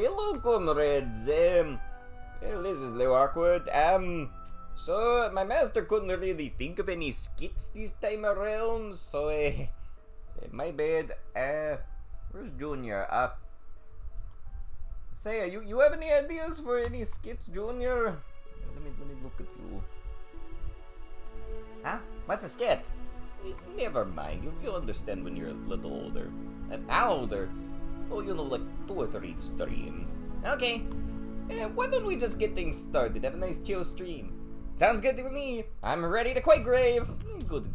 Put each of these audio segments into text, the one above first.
hello, comrades. Well, this is a little awkward. So my master couldn't really think of any skits this time around, so, my bad. Where's Junior? Say, you have any ideas for any skits, Junior? Let me look at you. Huh? What's a skit? Never mind. You'll understand when you're a little older. How older? Oh, like 2 or 3 streams. Okay. Why don't we just get things started? Have a nice chill stream. Sounds good to me. I'm ready to quake grave. Good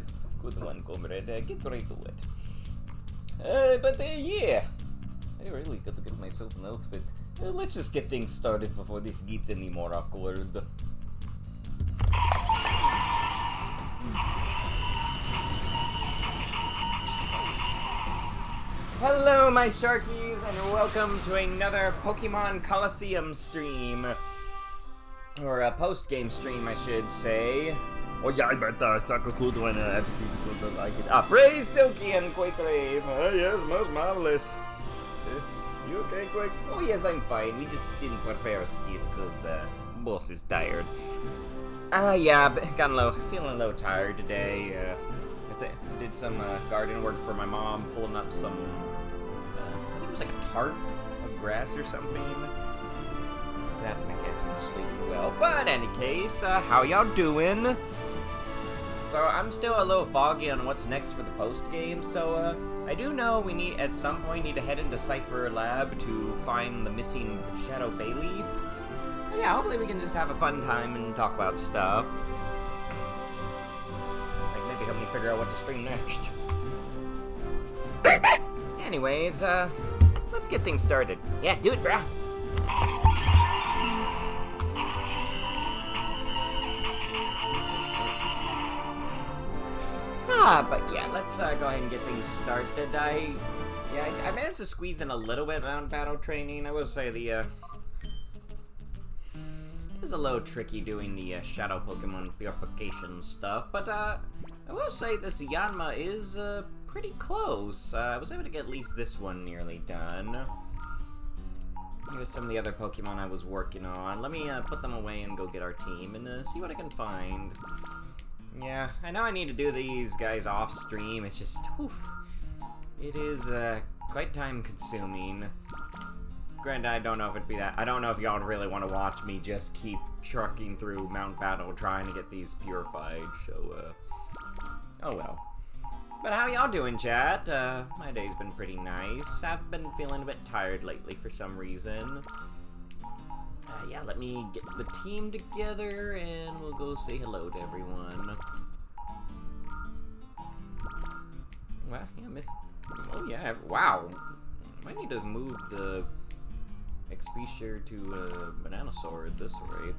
one, comrade. Get right to it. Yeah. I really got to get myself an outfit. Let's just get things started before this gets any more awkward. Hello, my Sharkies, and welcome to another Pokemon Colosseum stream. Or a post-game stream, I should say. Oh yeah, I bet that's a cool one. Everything's gonna like it. Praise Silky and Quake Rave. Yes, most marvelous. You okay, Quake? Oh yes, I'm fine. We just didn't prepare a skit because boss is tired. Yeah, feeling a little tired today. I did some garden work for my mom, pulling up some, I think it was like a tarp of grass or something. That my kids seem sleeping well. But in any case, how y'all doing? So I'm still a little foggy on what's next for the post game. So I do know we at some point need to head into Cypher Lab to find the missing Shadow Bayleaf. But yeah, hopefully we can just have a fun time and talk about stuff. Like maybe help me figure out what to stream next. Anyways, let's get things started. Yeah, do it, brah. But yeah, let's go ahead and get things started. I managed to squeeze in a little bit around battle training. I will say it was a little tricky doing the shadow Pokemon purification stuff, but I will say this Yanma is pretty close. I was able to get at least this one nearly done. Here's some of the other Pokemon I was working on. Let me put them away and go get our team and see what I can find. Yeah, I know I need to do these guys off stream. It's just, it is quite time consuming. Granted, I don't know if it'd be that. I don't know if y'all really want to watch me just keep trucking through Mount Battle trying to get these purified. So, oh well. But how y'all doing, chat? My day's been pretty nice. I've been feeling a bit tired lately for some reason. Yeah, let me get the team together and we'll go say hello to everyone. Well, yeah, oh yeah, wow. I might need to move the XP share to Bananasaur at this rate.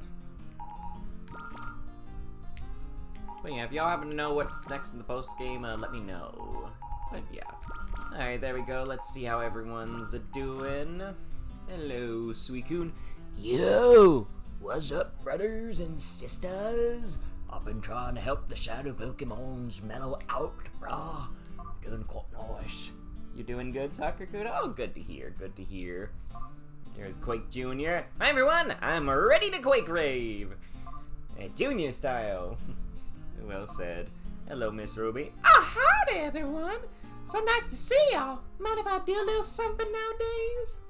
But yeah, if y'all happen to know what's next in the post game, let me know. But yeah. Alright, there we go. Let's see how everyone's doing. Hello, Suicune. Yo! What's up, brothers and sisters? I've been trying to help the shadow Pokemons mellow out, brah. Doing quite nice. You doing good, Sakurakuda? Oh, good to hear, good to hear. Here's Quake Jr. Hi everyone, I'm ready to Quake Rave! Junior style. Well said. Hello, Miss Ruby. Oh, howdy everyone! So nice to see y'all. Mind if I do a little something nowadays?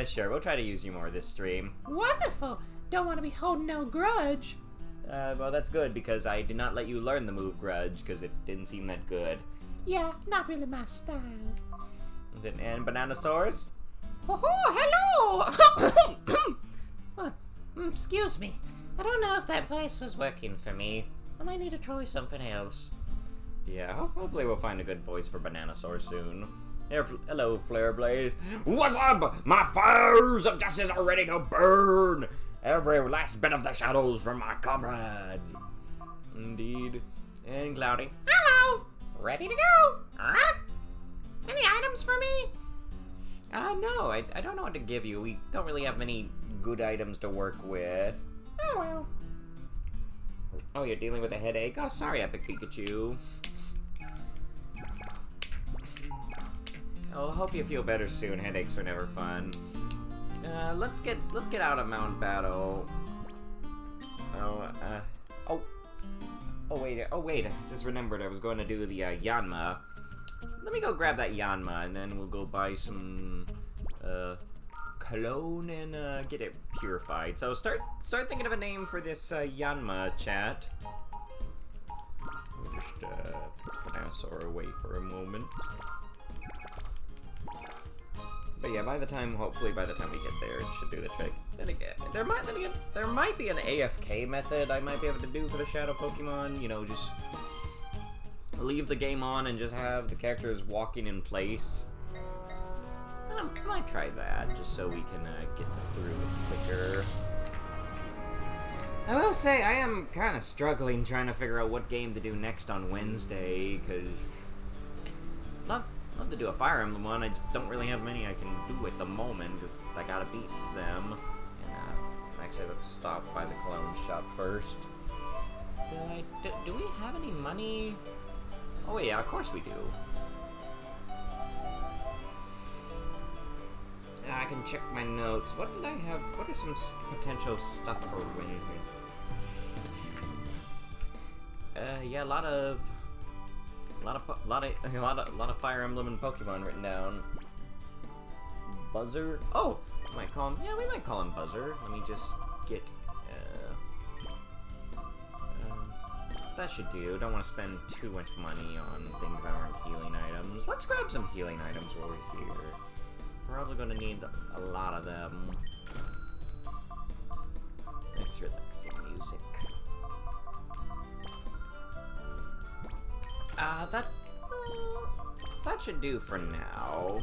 Sure, we'll try to use you more this stream. Wonderful! Don't want to be holding no grudge. Well, that's good, because I did not let you learn the move Grudge, because it didn't seem that good. Yeah, not really my style. Is it and Bananasaurus? Oh, hello! Excuse me. I don't know if that voice was working for me. I might need to try something else. Yeah, hopefully we'll find a good voice for Bananasaur soon. Hello, Flare Blaze. What's up? My fires of justice are ready to burn! Every last bit of the shadows from my comrades. Indeed. And Cloudy. Hello! Ready to go! Any items for me? No, I don't know what to give you. We don't really have many good items to work with. Oh well. Oh, you're dealing with a headache? Oh, sorry, Epic Pikachu. Oh, hope you feel better soon. Headaches are never fun. Let's get out of Mount Battle. Oh wait, I just remembered I was going to do the Yanma. Let me go grab that Yanma, and then we'll go buy some cologne and get it purified. So start thinking of a name for this Yanma, chat. We'll just put Dinosaur away for a moment. But yeah, hopefully by the time we get there, it should do the trick. Then again, there might be an AFK method I might be able to do for the Shadow Pokemon. You know, just leave the game on and just have the characters walking in place. I might try that, just so we can get through this quicker. I will say, I am kind of struggling trying to figure out what game to do next on Wednesday, because love to do a Fire Emblem one, I just don't really have many I can do at the moment, because I gotta beat them. And actually, let's stop by the cologne shop first. Do we have any money? Oh yeah, of course we do. I can check my notes. What did I have? What are some potential stuff for Wednesday? Yeah, a lot of Fire Emblem and Pokemon written down. Buzzer. Oh, we might call him Buzzer. Let me just get. That should do. Don't want to spend too much money on things that aren't healing items. Let's grab some healing items while we're here. Probably gonna need a lot of them. Nice relaxing music. That should do for now.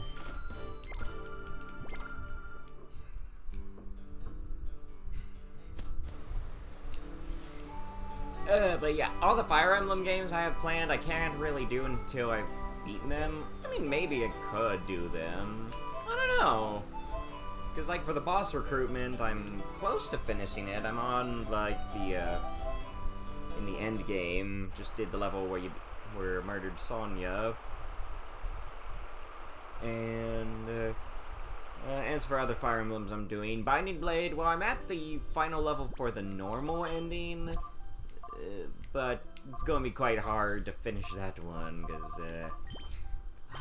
But yeah, all the Fire Emblem games I have planned, I can't really do until I've beaten them. I mean, maybe I could do them. I don't know. Because, like, for the boss recruitment, I'm close to finishing it. I'm on, like, in the end game. Just did the level where you murdered Sonya. And, as for other Fire Emblems I'm doing, Binding Blade, well, I'm at the final level for the normal ending. But it's going to be quite hard to finish that one, because,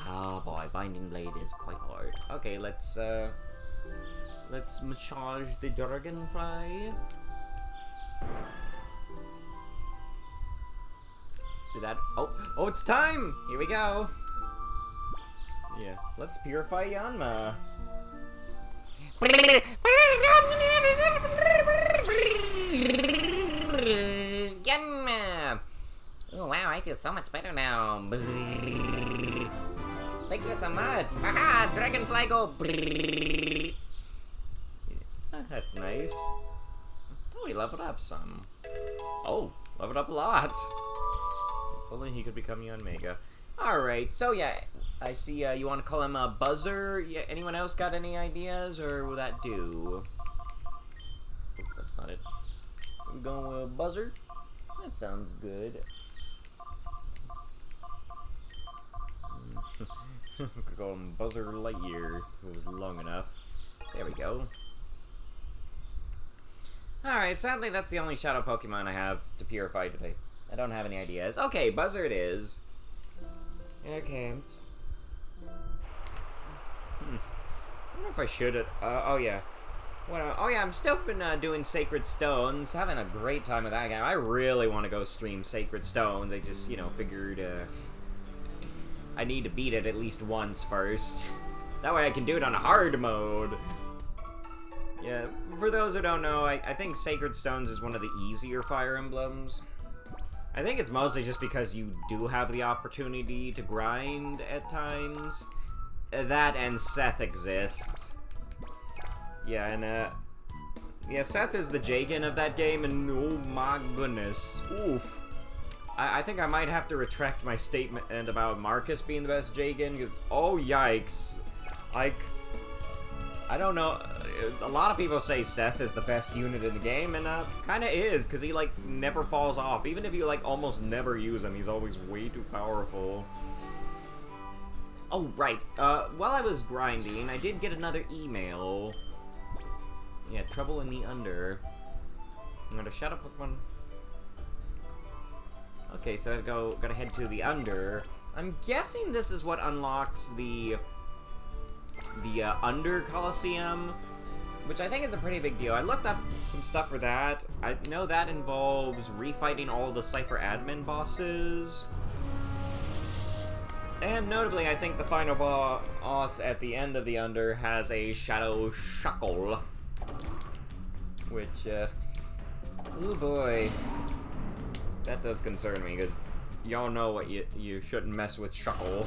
oh boy, Binding Blade is quite hard. Okay, let's massage the dragonfly. Did that? Oh, it's time! Here we go. Yeah, let's purify Yanma. Yanma! Oh wow, I feel so much better now. Thank you so much. Haha, dragonfly go. That's nice. Oh, he leveled up some. Oh, leveled up a lot. If only he could become Yanmega. Alright, so yeah, I see you want to call him a Buzzer. Yeah, anyone else got any ideas, or will that do? Oh, that's not it. We're going with Buzzer? That sounds good. Could call him Buzzer Lightyear if it was long enough. There we go. Alright, sadly that's the only Shadow Pokemon I have to purify today. I don't have any ideas. Okay, Buzzer it is. Okay. I don't know if I should. Oh yeah. Well, oh yeah, I'm still been doing Sacred Stones. Having a great time with that game. I really want to go stream Sacred Stones. I just, figured I need to beat it at least once first. That way I can do it on hard mode. Yeah, for those who don't know, I think Sacred Stones is one of the easier Fire Emblems. I think it's mostly just because you do have the opportunity to grind at times. That and Seth exist. Yeah, and yeah, Seth is the Jagan of that game, and oh my goodness. Oof. I think I might have to retract my statement about Marcus being the best Jagan, because, oh yikes. Like, I don't know, a lot of people say Seth is the best unit in the game, and kinda is, because he, like, never falls off. Even if you, like, almost never use him, he's always way too powerful. Oh, right, while I was grinding, I did get another email. Yeah, trouble in the under. I'm gonna shadow Pokemon. Okay, so gotta head to the under. I'm guessing this is what unlocks the under Colosseum, which I think is a pretty big deal. I looked up some stuff for that. I know that involves refighting all the Cypher admin bosses. And notably, I think the final boss at the end of the under has a Shadow Shuckle. Which, oh boy. That does concern me, because y'all know what you shouldn't mess with Shuckle.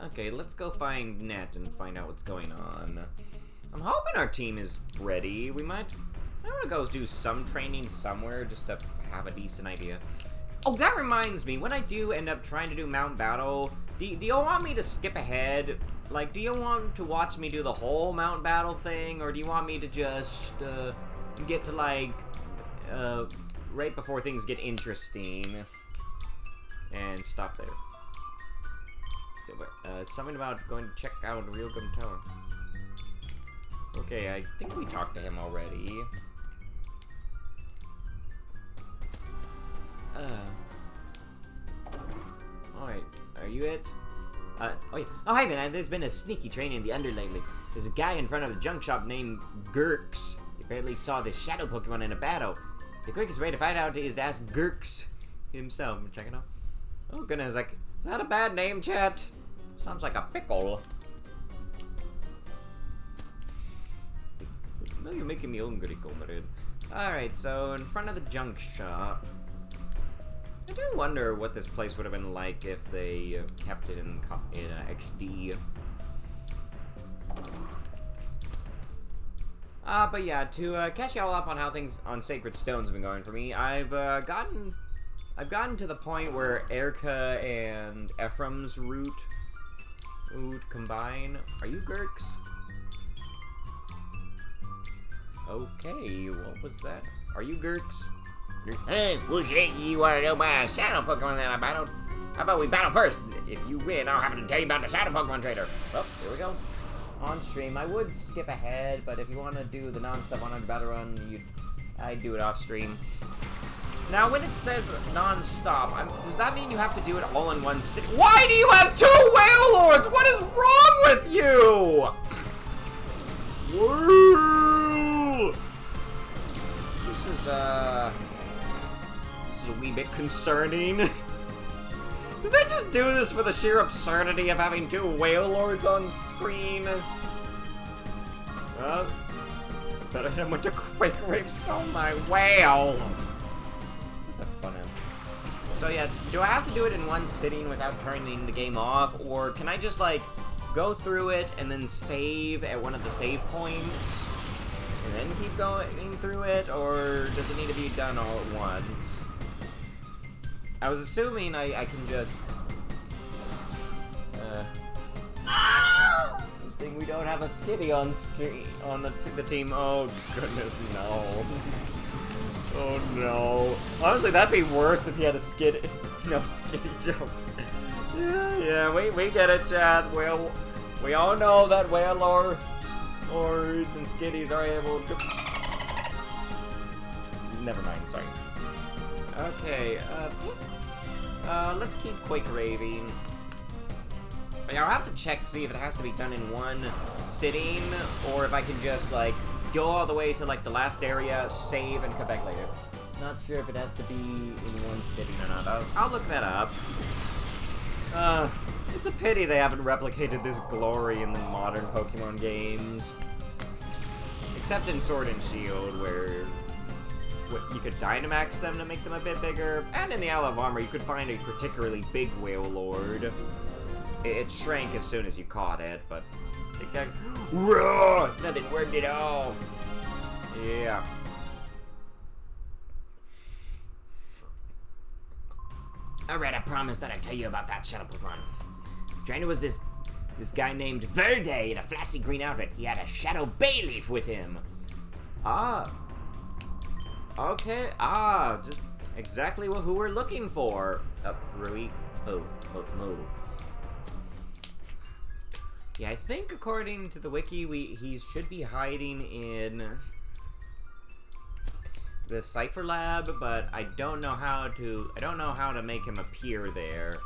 Okay, let's go find Net and find out what's going on. I'm hoping our team is ready. I want to go do some training somewhere just to have a decent idea. Oh, that reminds me, when I do end up trying to do Mount Battle, do you want me to skip ahead? Like, do you want to watch me do the whole Mount Battle thing, or do you want me to just get to, like, right before things get interesting and stop there? So, something about going to check out Real Gum Tower. Okay, I think we talked to him already. Alright, are you it? Oh yeah. Oh, hi man, there's been a sneaky train in the under lately. There's a guy in front of the junk shop named Gurks. He apparently saw this shadow Pokemon in a battle. The quickest way to find out is to ask Gurks himself. Check it out. Oh goodness, like, is that a bad name, chat? Sounds like a pickle. No, you're making me hungry, comrade. Alright, so in front of the junk shop. I do wonder what this place would have been like if they kept it in XD. But yeah, to catch y'all up on how things on Sacred Stones have been going for me, I've gotten to the point where Erica and Ephraim's route combine. Are you Gurks? Okay, what was that? Are you Gurks? Hey, Wooshake, you want to know about a shadow Pokemon that I battled? How about we battle first? If you win, I'll have to tell you about the shadow Pokemon trader. Well, here we go. On stream, I would skip ahead, but if you want to do the non-stop 100 battle run, I'd do it off stream. Now, when it says non-stop, does that mean you have to do it all in one sitting? Why do you have 2 Whale Lords? What is wrong with you? Woo! This is a wee bit concerning. Did they just do this for the sheer absurdity of having 2 Whale Lords on screen? Better hit him with the Quake Ring. Oh my whale! Such a fun end. So yeah, do I have to do it in one sitting without turning the game off? Or can I just like go through it and then save at one of the save points? And then keep going through it? Or does it need to be done all at once? I was assuming I can just... Good thing we don't have a Skitty on the team. Oh, goodness, no. Oh, no. Honestly, that'd be worse if you had a Skitty... No, Skitty joke. Yeah, we get it, chat. We all know that Wailord Lords and Skitties are able to... Never mind, sorry. Okay, let's keep Quake Raving. I'll have to check to see if it has to be done in one sitting, or if I can just, like, go all the way to, like, the last area, save, and come back later. Not sure if it has to be in one sitting or not. I'll look that up. It's a pity they haven't replicated this glory in the modern Pokemon games. Except in Sword and Shield, where... you could Dynamax them to make them a bit bigger, and in the Isle of Armor you could find a particularly big Whale Lord. It shrank as soon as you caught it, but it got... Nothing worked at all. Yeah. Alright, I promised that I'd tell you about that shadow Pokemon. The trainer was this guy named Verde in a flashy green outfit. He had a shadow Bayleaf with him. Ah. Okay, just exactly who we're looking for. Rui, move. Yeah, I think according to the wiki, he should be hiding in the Cipher Lab, but I don't know how to make him appear there.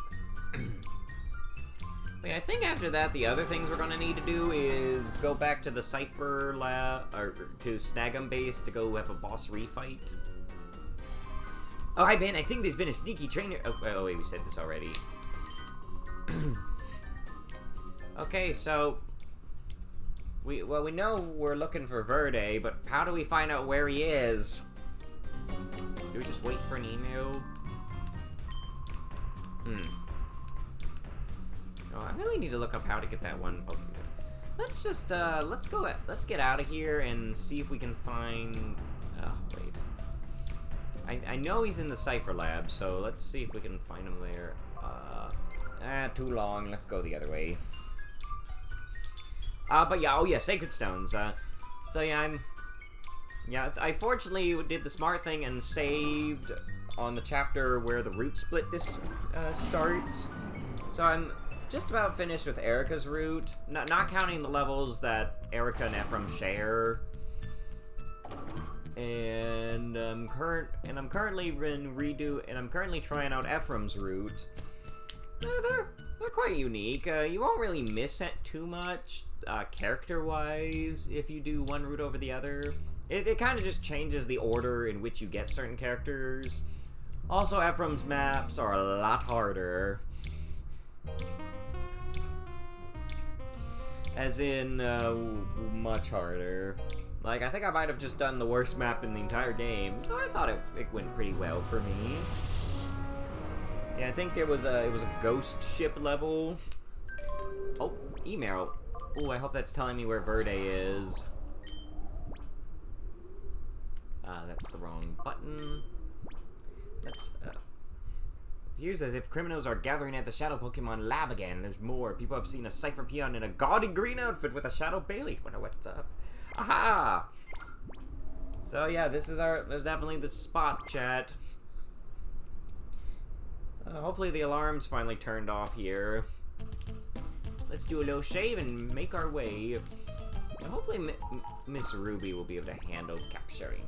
I think after that, the other things we're gonna need to do is go back to the Cipher Lab, or to Snag'em base to go have a boss refight. Oh, hi Ben, I think there's been a sneaky trainer. Oh wait, we said this already. Okay, so we know we're looking for Verde, but how do we find out where he is? Do we just wait for an email? Oh, I really need to look up how to get that one Pokemon. Let's just let's get out of here and see if we can find. Oh wait. I know he's in the Cipher Lab, so let's see if we can find him there. Too long. Let's go the other way. But yeah, oh yeah, Sacred Stones. So yeah, I fortunately did the smart thing and saved on the chapter where the route split starts. So I'm just about finished with Erica's route, not counting the levels that Erica and Ephraim share. And I'm currently trying out Ephraim's route. They're quite unique. You won't really miss it too much, character-wise, if you do one route over the other. It kind of just changes the order in which you get certain characters. Also, Ephraim's maps are a lot harder. As in, much harder. Like, I think I might have just done the worst map in the entire game. Though I thought it went pretty well for me. Yeah, I think it was a ghost ship level. Oh, email. Oh, I hope that's telling me where Verde is. That's the wrong button. That's, appears as if criminals are gathering at the Shadow Pokemon Lab again. There's more. People have seen a Cipher Peon in a gaudy green outfit with a Shadow Bayleaf. Wonder what's up. Aha! So yeah, there's definitely the spot, chat. Hopefully the alarm's finally turned off here. Let's do a little shave and make our way. And hopefully Miss Ruby will be able to handle capturing.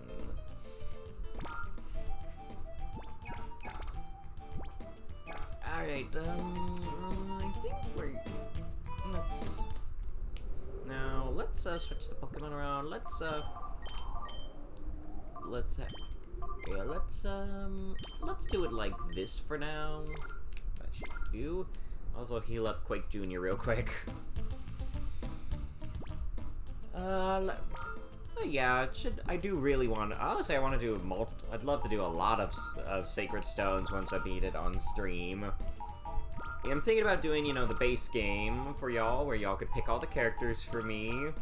Alright, I think let's switch the Pokemon around. Let's do it like this for now. That should do. Also heal up Quake Jr. real quick. Yeah, I do really want to, honestly, I want to do I'd love to do a lot of Sacred Stones once I beat it on stream. Yeah, I'm thinking about doing, the base game for y'all, where y'all could pick all the characters for me.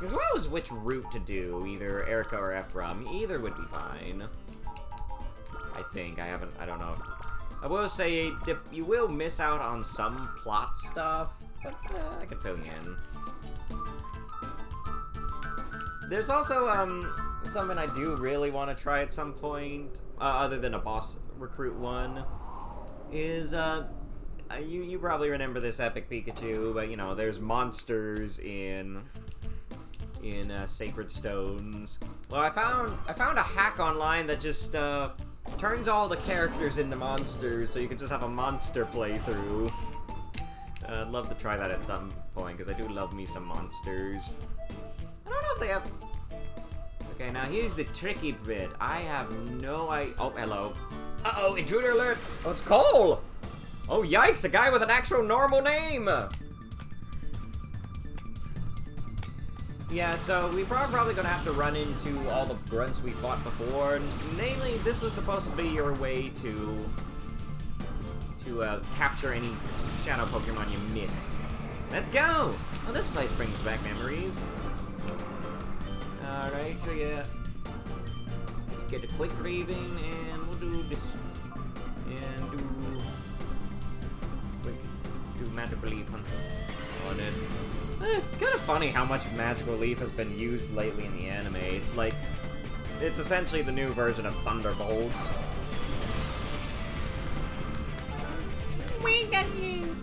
As well as which route to do, either Erica or Ephraim. Either would be fine. I think. I don't know. I will say, you will miss out on some plot stuff, but I can fill you in. There's also, something I do really want to try at some point, other than a boss recruit one, is, you probably remember this Epic Pikachu, but, there's monsters in Sacred Stones. Well, I found a hack online that just, turns all the characters into monsters, so you can just have a monster playthrough. I'd love to try that at some point, because I do love me some monsters. I don't know if they have... Okay, now here's the tricky bit. I have no idea... Oh, hello. Uh-oh, intruder alert! Oh, it's Cole! Oh, yikes, a guy with an actual normal name! Yeah, so we're probably gonna have to run into all the grunts we fought before. Namely, this was supposed to be your way to capture any Shadow Pokemon you missed. Let's go! Oh, this place brings back memories. Alright, so yeah. Let's get a quick raving, and we'll do this. And do Magical Leaf Hunt on it. Kind of funny how much Magical Leaf has been used lately in the anime. It's like, it's essentially the new version of Thunderbolt. We got you.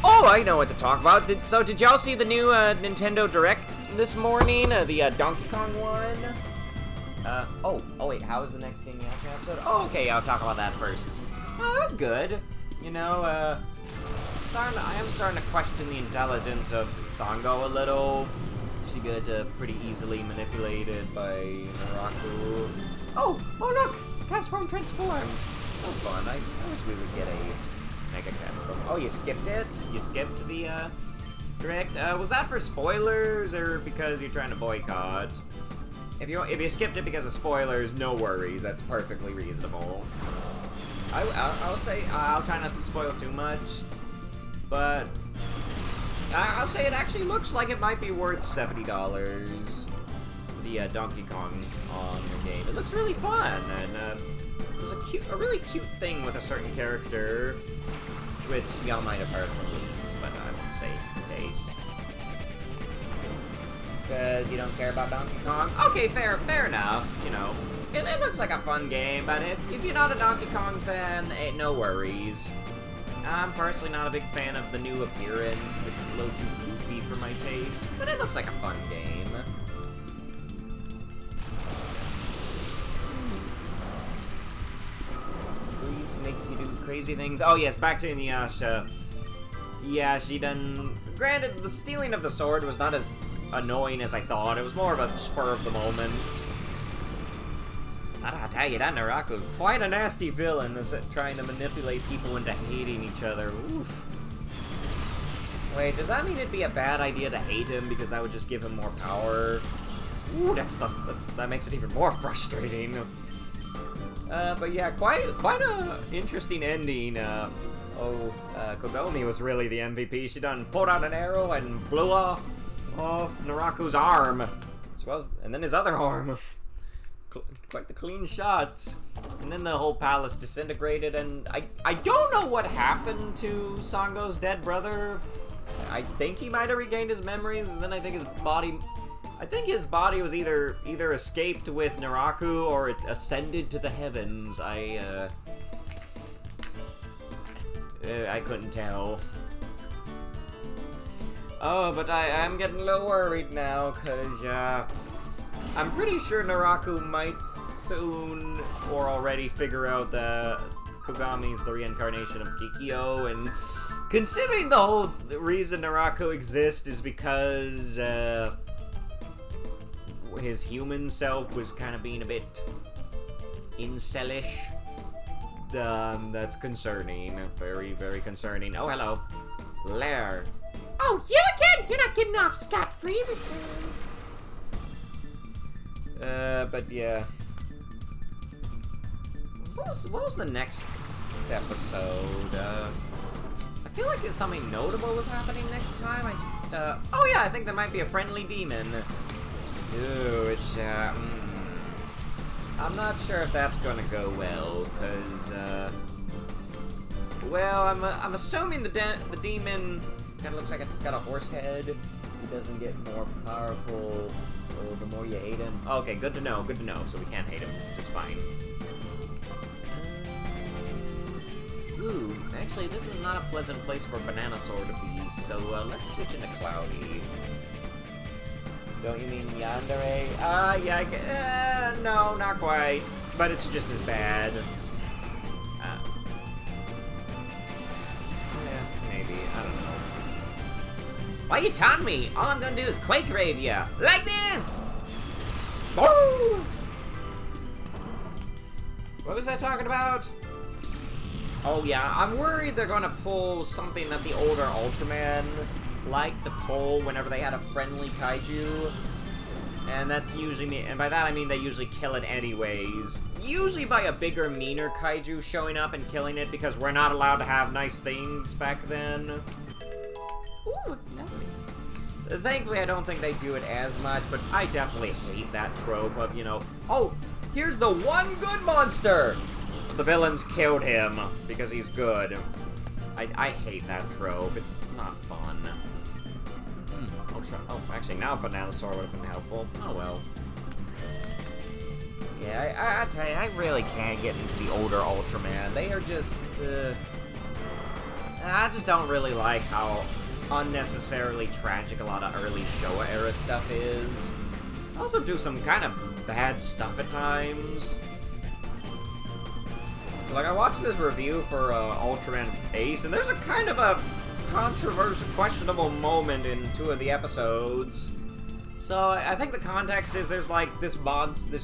Oh, I know what to talk about. Did y'all see the new Nintendo Direct this morning? The Donkey Kong one? Oh wait, how is the next thing after episode? Oh, okay, I'll talk about that first. Oh, it was good. You know, I am starting to question the intelligence of Sango a little. She got pretty easily manipulated by Naraku. Oh, look! Cast Form Transform! So fun. I wish we would get a Mega Cast Form. Oh, you skipped it? You skipped the, Direct? Was that for spoilers, or because you're trying to boycott? If you skipped it because of spoilers, no worries. That's perfectly reasonable. I'll say, I'll try not to spoil too much, but I'll say it actually looks like it might be worth $70. The Donkey Kong on the game. It looks really fun, and there's a really cute thing with a certain character, which y'all might have heard from leaks, but I won't say just in case. Because you don't care about Donkey Kong? Okay, fair enough, you know. It looks like a fun game, but if you're not a Donkey Kong fan, no worries. I'm personally not a big fan of the new appearance. It's a little too goofy for my taste, but it looks like a fun game. Grief makes you do crazy things. Oh yes, back to Inuyasha. Yeah, she done... Granted, the stealing of the sword was not as annoying as I thought. It was more of a spur of the moment. I tell you, that Naraku, quite a nasty villain, trying to manipulate people into hating each other. Oof. Wait, does that mean it'd be a bad idea to hate him because that would just give him more power? Ooh, that makes it even more frustrating. But yeah, quite a interesting ending. Kogomi was really the MVP. She done pulled out an arrow and blew off Naraku's arm, as well as, and then his other arm. Quite the clean shots. And then the whole palace disintegrated, and I don't know what happened to Sango's dead brother. I think he might have regained his memories, and then I think his body was either escaped with Naraku or it ascended to the heavens. I couldn't tell. Oh, but I'm getting a little worried now, cause I'm pretty sure Naraku might soon or already figure out that Kogami's the reincarnation of Kikyo, and considering the whole reason Naraku exists is because his human self was kind of being a bit incelish, that's concerning. Very, very concerning. Oh, hello. Lair. Oh, you again! You're not getting off scot-free this time. But yeah. What was the next episode? I feel like something notable was happening next time. Oh yeah, I think there might be a friendly demon. Ooh, it's, I'm not sure if that's gonna go well, cause, well, I'm assuming the demon kinda looks like it's got a horse head. He doesn't get more powerful the more you hate him. Okay, good to know, so we can't hate him. Just fine. Ooh, actually, this is not a pleasant place for Bananasaur to be, so let's switch into Cloudy. Don't you mean Yandere? Yeah, no, not quite. But it's just as bad. Yeah, maybe, I don't know. Why you taunting me? All I'm gonna do is Quake Rave ya! Like this! Woo! What was I talking about? Oh yeah, I'm worried they're gonna pull something that the older Ultraman liked to pull whenever they had a friendly kaiju. And that's usually, and by that I mean they usually kill it anyways. Usually by a bigger, meaner kaiju showing up and killing it because we're not allowed to have nice things back then. Ooh, lovely. Thankfully I don't think they do it as much, but I definitely hate that trope of, you know, oh, here's the one good monster! The villains killed him because he's good. I hate that trope. It's not fun. Oh, actually, now Bananasaur would have been helpful. Oh well. Yeah, I tell you, I really can't get into the older Ultraman. They are just, I just don't really like how unnecessarily tragic a lot of early Showa era stuff is. They also do some kind of bad stuff at times. Like, I watched this review for Ultraman Ace, and there's a kind of a controversial, questionable moment in 2 of the episodes. So, I think the context is there's, like, this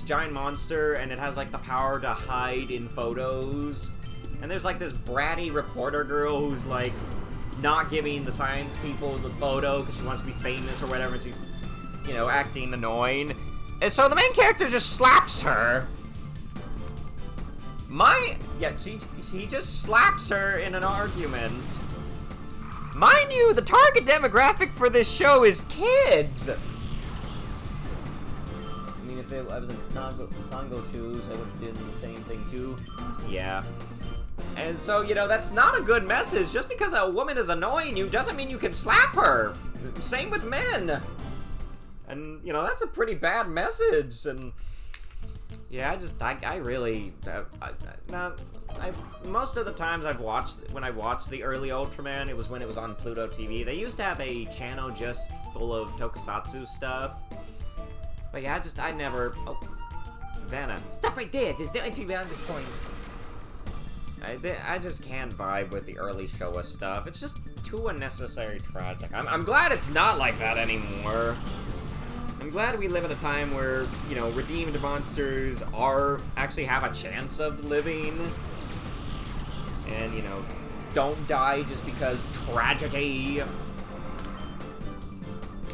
giant monster, and it has, like, the power to hide in photos. And there's, like, this bratty reporter girl who's, like, not giving the science people the photo because she wants to be famous or whatever, and she's, you know, acting annoying. And so the main character just slaps her. He just slaps her in an argument. Mind you, the target demographic for this show is kids! I mean, if I was in Sango shoes, I would have done the same thing too. Yeah. And so, you know, that's not a good message. Just because a woman is annoying you doesn't mean you can slap her. Same with men. And, you know, that's a pretty bad message. And, yeah, I really, most of the times when I watched the early Ultraman, it was when it was on Pluto TV. They used to have a channel just full of tokusatsu stuff. But yeah, I never, oh, Vanna. Stop right there. There's no entry beyond this point. I just can't vibe with the early Showa stuff. It's just too unnecessary tragic. I'm glad it's not like that anymore. I'm glad we live in a time where, you know, redeemed monsters actually have a chance of living. And, you know, don't die just because tragedy.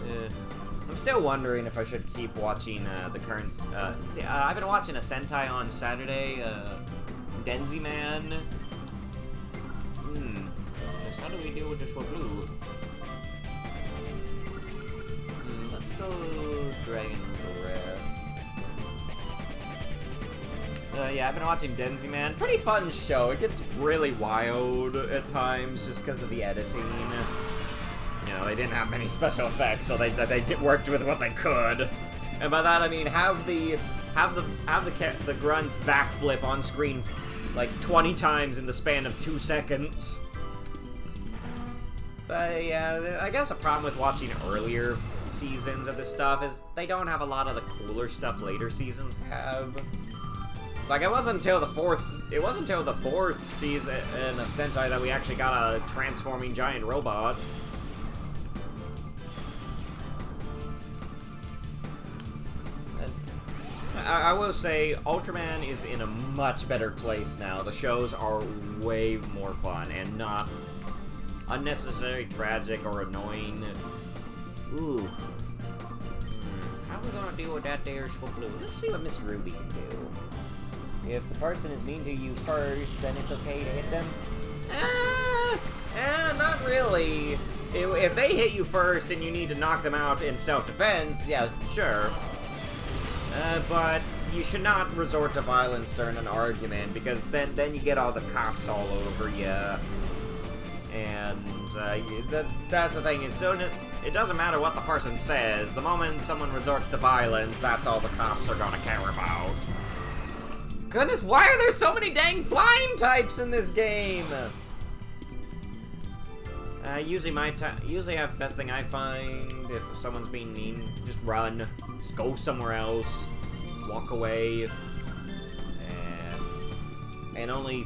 I'm still wondering if I should keep watching the current... I've been watching a Sentai on Saturday, Denzi Man. How do we deal with the Schwablu? Let's go Dragon Breath. Yeah, I've been watching Denzi Man. Pretty fun show. It gets really wild at times just because of the editing. You know, they didn't have many special effects, so they worked with what they could. And by that I mean have the grunts backflip on screen like 20 times in the span of 2 seconds. But yeah, I guess a problem with watching earlier seasons of this stuff is they don't have a lot of the cooler stuff later seasons have. Like, it wasn't until the fourth season of Sentai that we actually got a transforming giant robot. I will say, Ultraman is in a much better place now. The shows are way more fun and not unnecessarily tragic or annoying. Ooh. How are we gonna deal with that there Schwablu? Let's see what Miss Ruby can do. If the person is mean to you first, then it's okay to hit them? Not really. If they hit you first and you need to knock them out in self-defense, yeah, sure. But you should not resort to violence during an argument, because then you get all the cops all over you. And that's the thing, is so it doesn't matter what the person says. The moment someone resorts to violence, that's all the cops are gonna care about. Goodness, why are there so many dang flying types in this game? Usually have best thing I find, if someone's being mean, just run. Just go somewhere else. Walk away. And only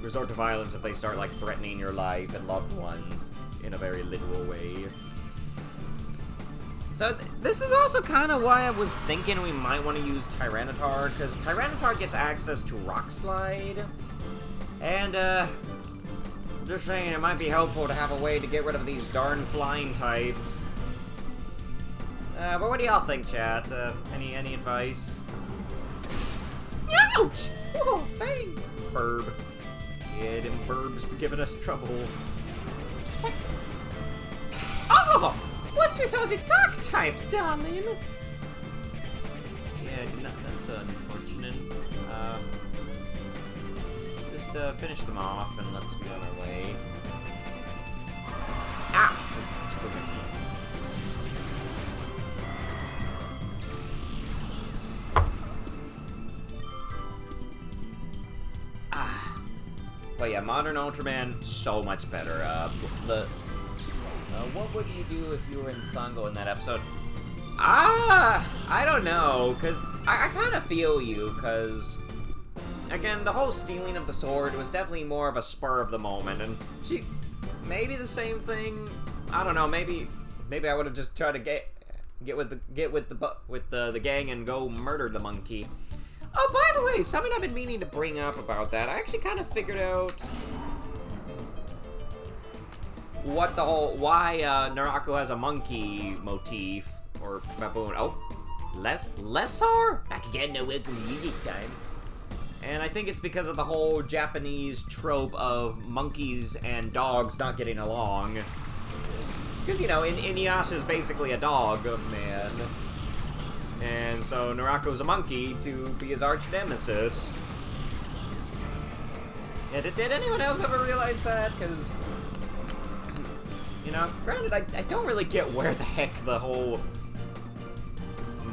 resort to violence if they start, like, threatening your life and loved ones in a very literal way. So this is also kind of why I was thinking we might want to use Tyranitar, because Tyranitar gets access to Rock Slide. And, just saying, it might be helpful to have a way to get rid of these darn flying types. But what do y'all think, chat? Any advice? Ouch! Oh, thanks! Burb. Yeah, them Birbs be giving us trouble. What? Oh! What's with all the dark types, darling? Yeah, that's unfortunate. Just finish them off and let's be on our way. Ah! But yeah, Modern Ultraman, so much better. What would you do if you were in Sango in that episode? I don't know, because I kind of feel you, because, again, the whole stealing of the sword was definitely more of a spur of the moment, and maybe the same thing, I don't know, maybe I would have just tried to get with the gang and go murder the monkey. Oh, by the way, something I've been meaning to bring up about that, I actually kind of figured out why Narako has a monkey motif, or baboon. Oh, Lessar? Back again, no welcome music time. And I think it's because of the whole Japanese trope of monkeys and dogs not getting along. Because, you know, Inuyasha's basically a dog man. And so Narako's a monkey to be his arch nemesis. Yeah, did anyone else ever realize that? Because, you know, granted, I don't really get where the heck the whole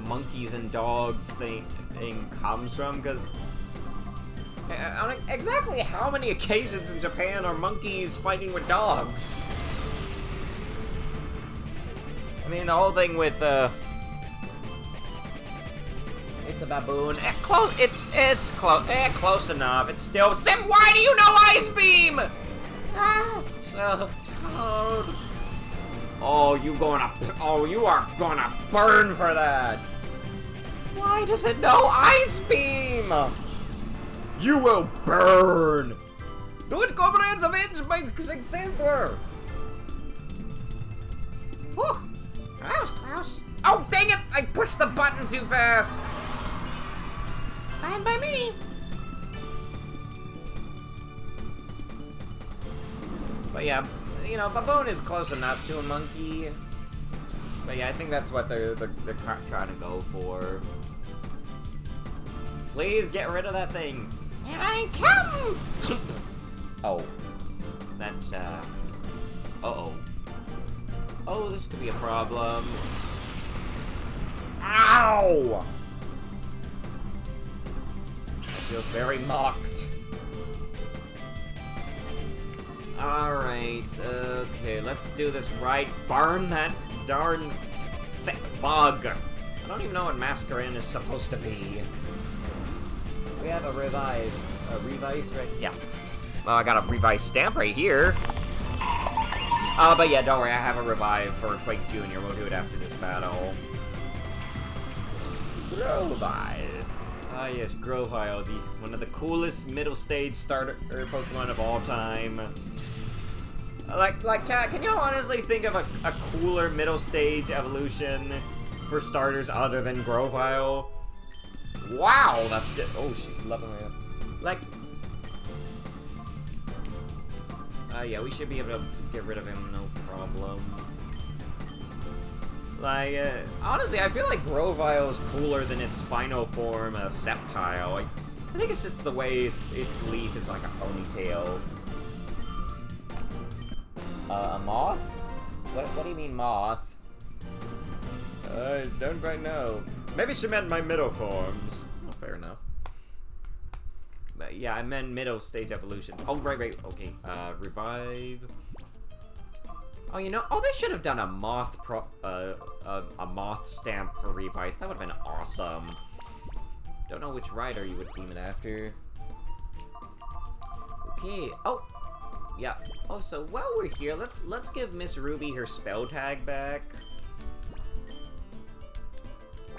monkeys and dogs thing comes from, because exactly how many occasions in Japan are monkeys fighting with dogs? I mean, the whole thing with, it's a baboon. It's close enough. It's still Sim. Why do you know Ice Beam? So cold. Oh, you are gonna burn for that. Why does it know Ice Beam? You will burn. Do it, comrades, avenge my successor. Whew. That was close. Oh, dang it! I pushed the button too fast. Fine by me. But yeah, you know, baboon is close enough to a monkey. But yeah, I think that's what they're trying to go for. Please get rid of that thing. Here I come! Oh. That's, uh-oh. Oh, this could be a problem. Ow! I feel very mocked. Alright, okay, let's do this right. Burn that darn bug. I don't even know what Masquerain is supposed to be. We have a revive. A revice right? Yeah. Well, I got a revive stamp right here. But yeah, don't worry, I have a revive for Quake Jr. We'll do it after this battle. Grovyle. Ah yes, Grovyle, one of the coolest middle stage starter Pokemon of all time. Like chat, can y'all honestly think of a cooler middle stage evolution for starters other than Grovyle? Wow, that's good. Oh, she's leveling up. Like, yeah, we should be able to get rid of him, no problem. Like, honestly, I feel like Grovyle is cooler than its final form, Sceptile. I think it's just the way its leaf is like a ponytail. A moth? What do you mean moth? I don't quite know. Maybe she meant my middle forms. Oh, fair enough. But yeah, I meant middle stage evolution. Oh, right. Okay, revive. Oh, you know, they should have done a moth a moth stamp for revive. That would have been awesome. Don't know which rider you would theme it after. Okay. Oh, yeah. Oh, so while we're here, let's give Miss Ruby her spell tag back.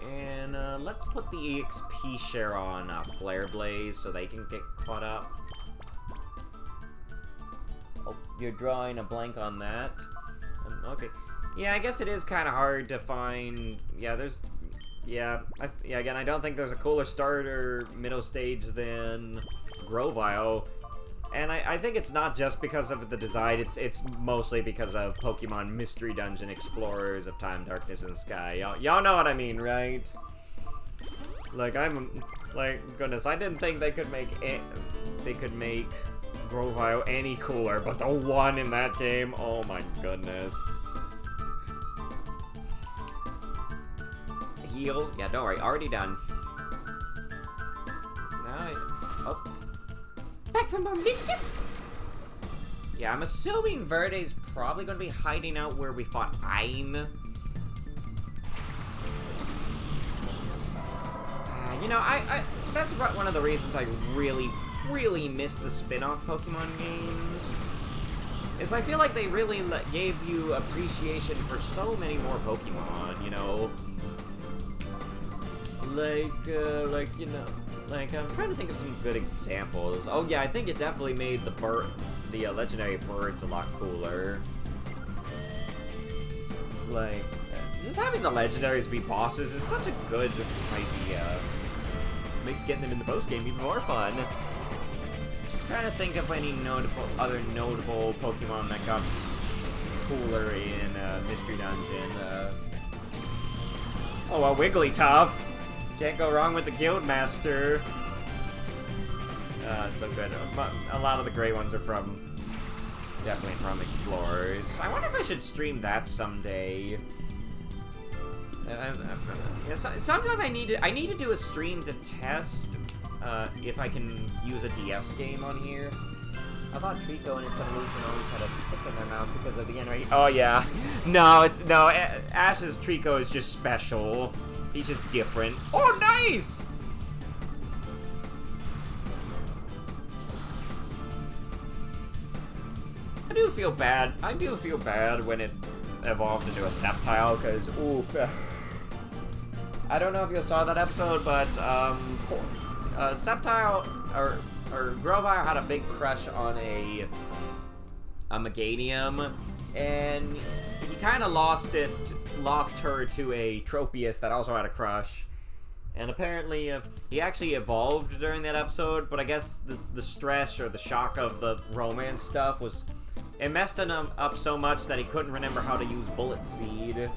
And let's put the EXP share on Flare Blaze so they can get caught up. Oh, you're drawing a blank on that. Okay. Yeah, I guess it is kind of hard to find. Yeah, there's. Yeah, again, I don't think there's a cooler starter middle stage than Grovyle. And I think it's not just because of the design, it's mostly because of Pokemon Mystery Dungeon Explorers of Time, Darkness, and Sky. Y'all know what I mean, right? Like, goodness, I didn't think they could make Grovyle any cooler, but the one in that game, oh my goodness. Heal? Yeah, don't worry, already done. Now oh. Back from more mischief? Yeah, I'm assuming Verde's probably going to be hiding out where we fought Ain. You know, that's one of the reasons I really miss the spin-off Pokemon games. Is I feel like they really gave you appreciation for so many more Pokemon, you know? Like, you know, like, I'm trying to think of some good examples. Oh yeah, I think it definitely made the legendary birds a lot cooler. Like, just having the legendaries be bosses is such a good idea. Makes getting them in the post game even more fun. Trying to think of any other notable Pokemon that got cooler in Mystery Dungeon. Oh, a Wigglytuff! Can't go wrong with the Guildmaster. So good. A lot of the gray ones are definitely from Explorers. I wonder if I should stream that someday. Sometime I need to do a stream to test if I can use a DS game on here. I thought Trico and its evolution always had a stick in their mouth because of the animation. Oh yeah, no, Ash's Trico is just special. He's just different. Oh, nice! I do feel bad when it evolved into a Sceptile, because oof. I don't know if you saw that episode, but Sceptile or Grovyle had a big crush on a Meganium, and he kind of lost her to a Tropius that also had a crush. And apparently, he actually evolved during that episode, but I guess the stress or the shock of the romance stuff it messed him up so much that he couldn't remember how to use Bullet Seed.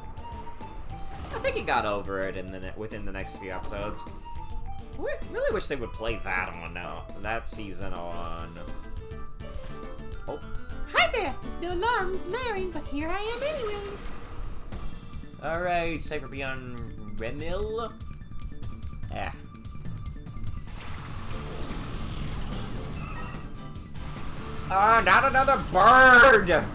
I think he got over it within the next few episodes. Really wish they would play that on that season on. Oh. Hi there! There's no alarm blaring, but here I am anyway. Alright, Cyber Beyond Renil. Not another bird!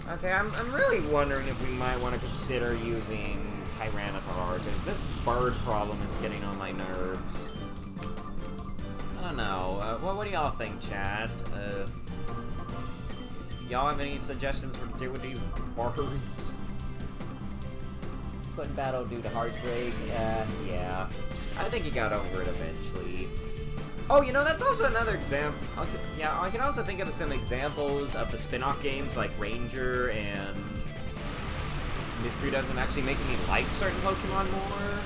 Okay, I'm really wondering if we might want to consider using Tyranitar, because this bird problem is getting on my nerves. I don't know. What do y'all think, chat? Y'all have any suggestions for doing these birds? Couldn't battle due to heartbreak? Yeah. I think he got over it eventually. Oh, you know, that's also another example. Yeah, I can also think of some examples of the spin-off games like Ranger and Mystery Dungeon actually making me like certain Pokemon more.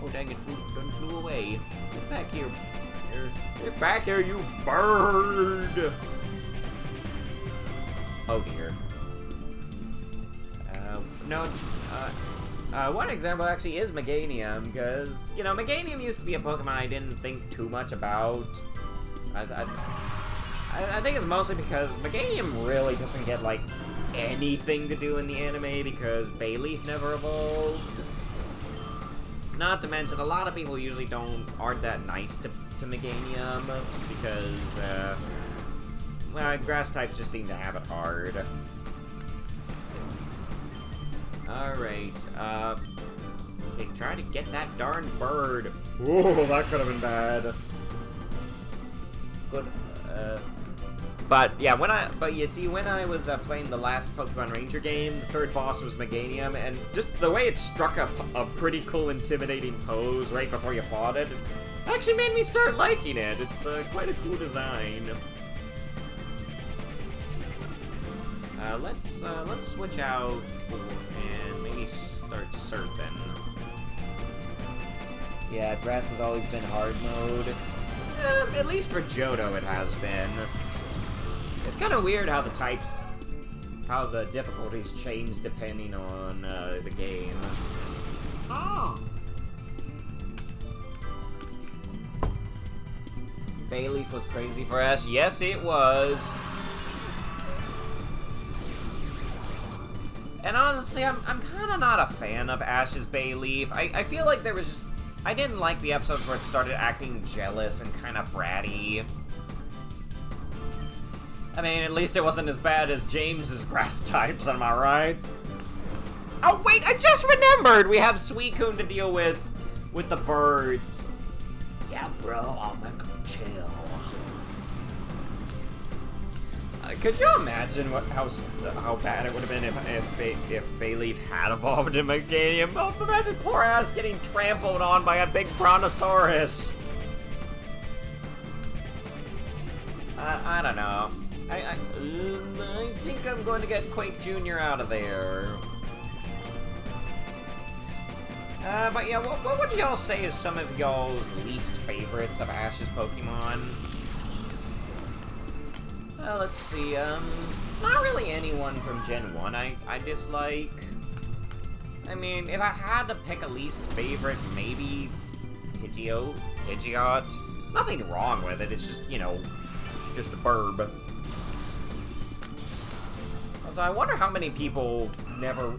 Oh, dang it, done flew away. Get back here. Get back here, you bird! Oh, dear. One example actually is Meganium, because, you know, Meganium used to be a Pokemon I didn't think too much about. I think it's mostly because Meganium really doesn't get, like, anything to do in the anime because Bayleaf never evolved. Not to mention, a lot of people usually aren't that nice to Meganium because, well, grass types just seem to have it hard. Alright, okay, try to get that darn bird. Whoa, that could have been bad. Good, but yeah, but you see, when I was playing the last Pokemon Ranger game, the third boss was Meganium, and just the way it struck a pretty cool, intimidating pose right before you fought it, actually made me start liking it. It's quite a cool design. Let's switch out and maybe start surfing. Yeah, grass has always been hard mode. At least for Johto it has been. It's kind of weird how the difficulties change depending on the game. Oh. Bayleaf was crazy for us. Yes, it was. And honestly, I'm kind of not a fan of Ash's Bayleaf. I feel like there was just... I didn't like the episodes where it started acting jealous and kind of bratty. I mean, at least it wasn't as bad as James's grass types, am I right? Oh, wait, I just remembered! We have Suicune to deal with the birds. Yeah, bro, I'll make them chill. Could you imagine how bad it would have been if Bayleaf had evolved in Meganium? Oh, imagine poor Ash getting trampled on by a big brontosaurus. I don't know. I think I'm going to get Quake Jr. out of there. But yeah, what would y'all say is some of y'all's least favorites of Ash's Pokemon? Let's see, not really anyone from Gen 1 I dislike. I mean, if I had to pick a least favorite, maybe Pidgeot. Nothing wrong with it, it's just, you know, just a burb. So I wonder how many people ever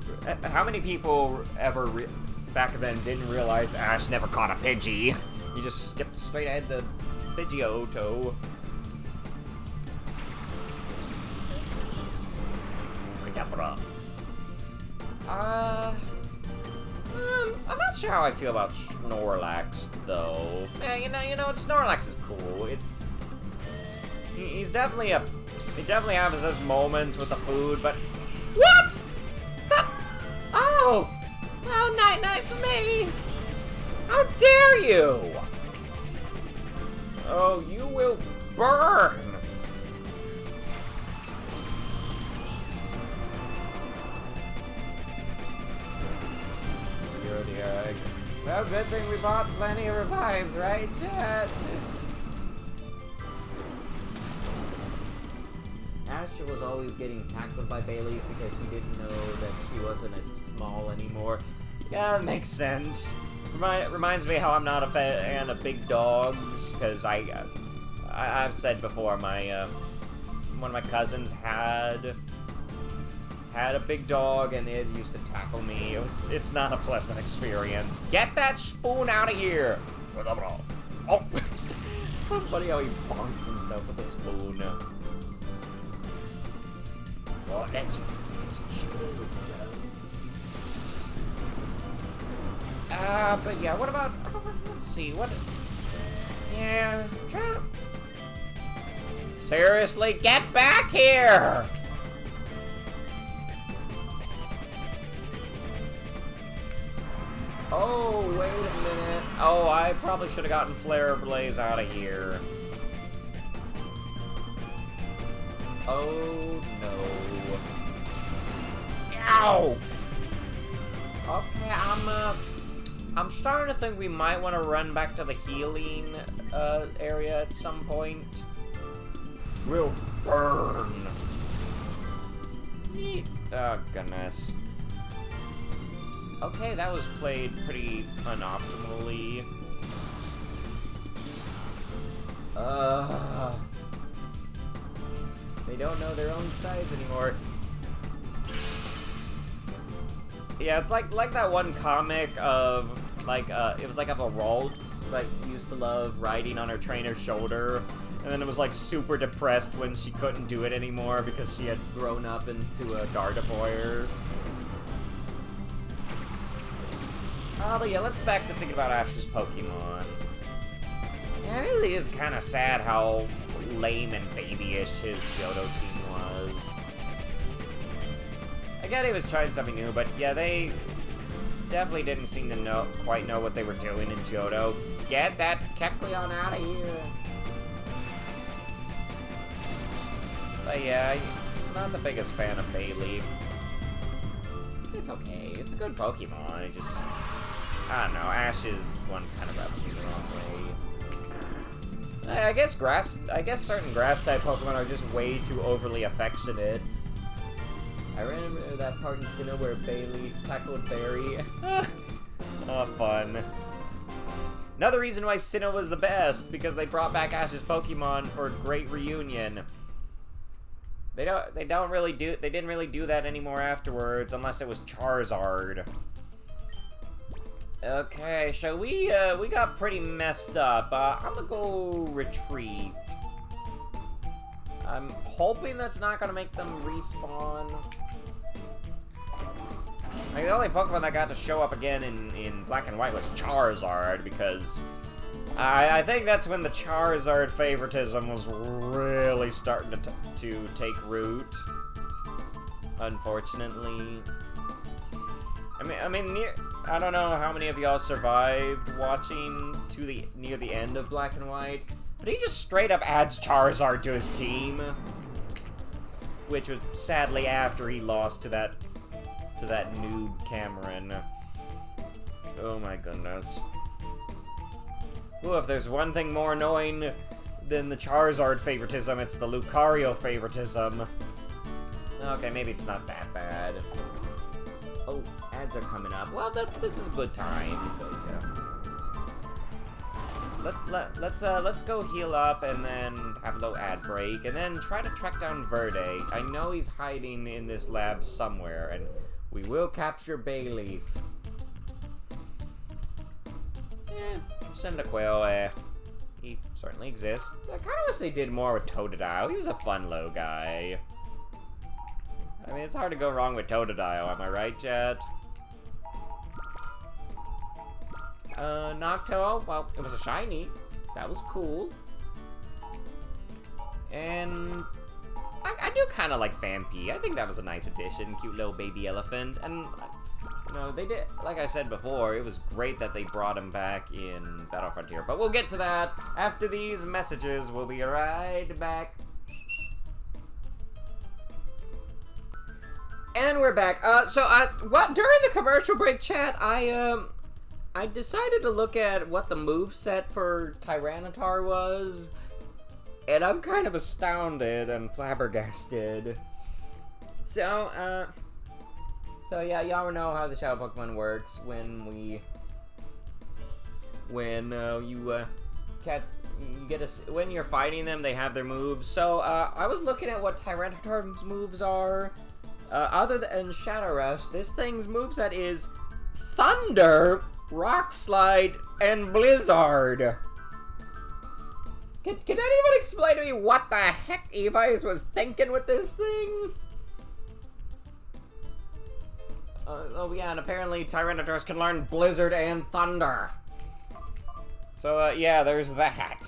back then didn't realize Ash never caught a Pidgey. You just skipped straight ahead to Pidgeotto. I'm not sure how I feel about Snorlax though. Yeah, you know, Snorlax is cool. He definitely has his moments with the food, but what? Oh, night for me. How dare you? Oh, you will burn. Well, good thing we bought plenty of revives, right, chat? Asher was always getting tackled by Bayleaf because she didn't know that she wasn't as small anymore. Yeah, that makes sense. Reminds me how I'm not a fan of big dogs, because I've said before, one of my cousins had a big dog and it used to tackle me. It's not a pleasant experience. Get that spoon out of here! Oh, so funny how he bonks himself with a spoon. Well, that's but yeah, what about, let's see, yeah, seriously, get back here! Oh, wait a minute. Oh, I probably should have gotten Flare Blaze out of here. Oh, no. Ouch! Okay, I'm starting to think we might want to run back to the healing area at some point. We'll burn. Oh, goodness. Okay, that was played pretty unoptimally. They don't know their own size anymore. Yeah, it's like that one comic of, like, it was like of a Ralts, like, used to love riding on her trainer's shoulder, and then it was, like, super depressed when she couldn't do it anymore because she had grown up into a Gardevoir. But yeah, let's back to thinking about Ash's Pokemon. Yeah, it really is kind of sad how lame and babyish his Johto team was. I get he was trying something new, but yeah, they definitely didn't seem to quite know what they were doing in Johto. Get that Kecleon out of here! But yeah, I'm not the biggest fan of Bayleaf. It's okay, it's a good Pokemon, it just... I don't know, Ash is one kind of rubbed me the wrong way. I guess certain grass-type Pokemon are just way too overly affectionate. I remember that part in Sinnoh where Bayleaf tackled Barry. Oh, fun. Another reason why Sinnoh was the best, because they brought back Ash's Pokemon for a great reunion. They didn't really do that anymore afterwards, unless it was Charizard. Okay, so we got pretty messed up. I'm gonna go retreat. I'm hoping that's not gonna make them respawn. Like, the only Pokemon that got to show up again in Black and White was Charizard, because I think that's when the Charizard favoritism was really starting to take root. Unfortunately. I mean, I don't know how many of y'all survived watching to near the end of Black and White, but he just straight up adds Charizard to his team, which was sadly after he lost to that noob Cameron. Oh my goodness. Ooh, if there's one thing more annoying than the Charizard favoritism, it's the Lucario favoritism. Okay, maybe it's not that bad. Oh, ads are coming up. Well, this is a good time. Let's go heal up and then have a little ad break, and then try to track down Verde. I know he's hiding in this lab somewhere, and we will capture Bayleaf. Cyndaquil, he certainly exists. I kind of wish they did more with Totodile. He was a fun low guy. I mean, it's hard to go wrong with Totodile, am I right, Jet? Noctowl, well, it was a shiny. That was cool. And I do kind of like Phanpy. I think that was a nice addition. Cute little baby elephant. And, you know, they did, like I said before, it was great that they brought him back in Battle Frontier. But we'll get to that after these messages. We'll be right back. And we're back. During the commercial break, chat, I decided to look at what the moveset for Tyranitar was, and I'm kind of astounded and flabbergasted. So yeah, y'all know how the Shadow Pokemon works when when you're fighting them, they have their moves. So I was looking at what Tyranitar's moves are. Other than Shadow Rush, this thing's moveset is Thunder, Rock Slide, and Blizzard. Can anyone explain to me what the heck Evice was thinking with this thing? Oh yeah, and apparently Tyranitars can learn Blizzard and Thunder. So yeah, there's that.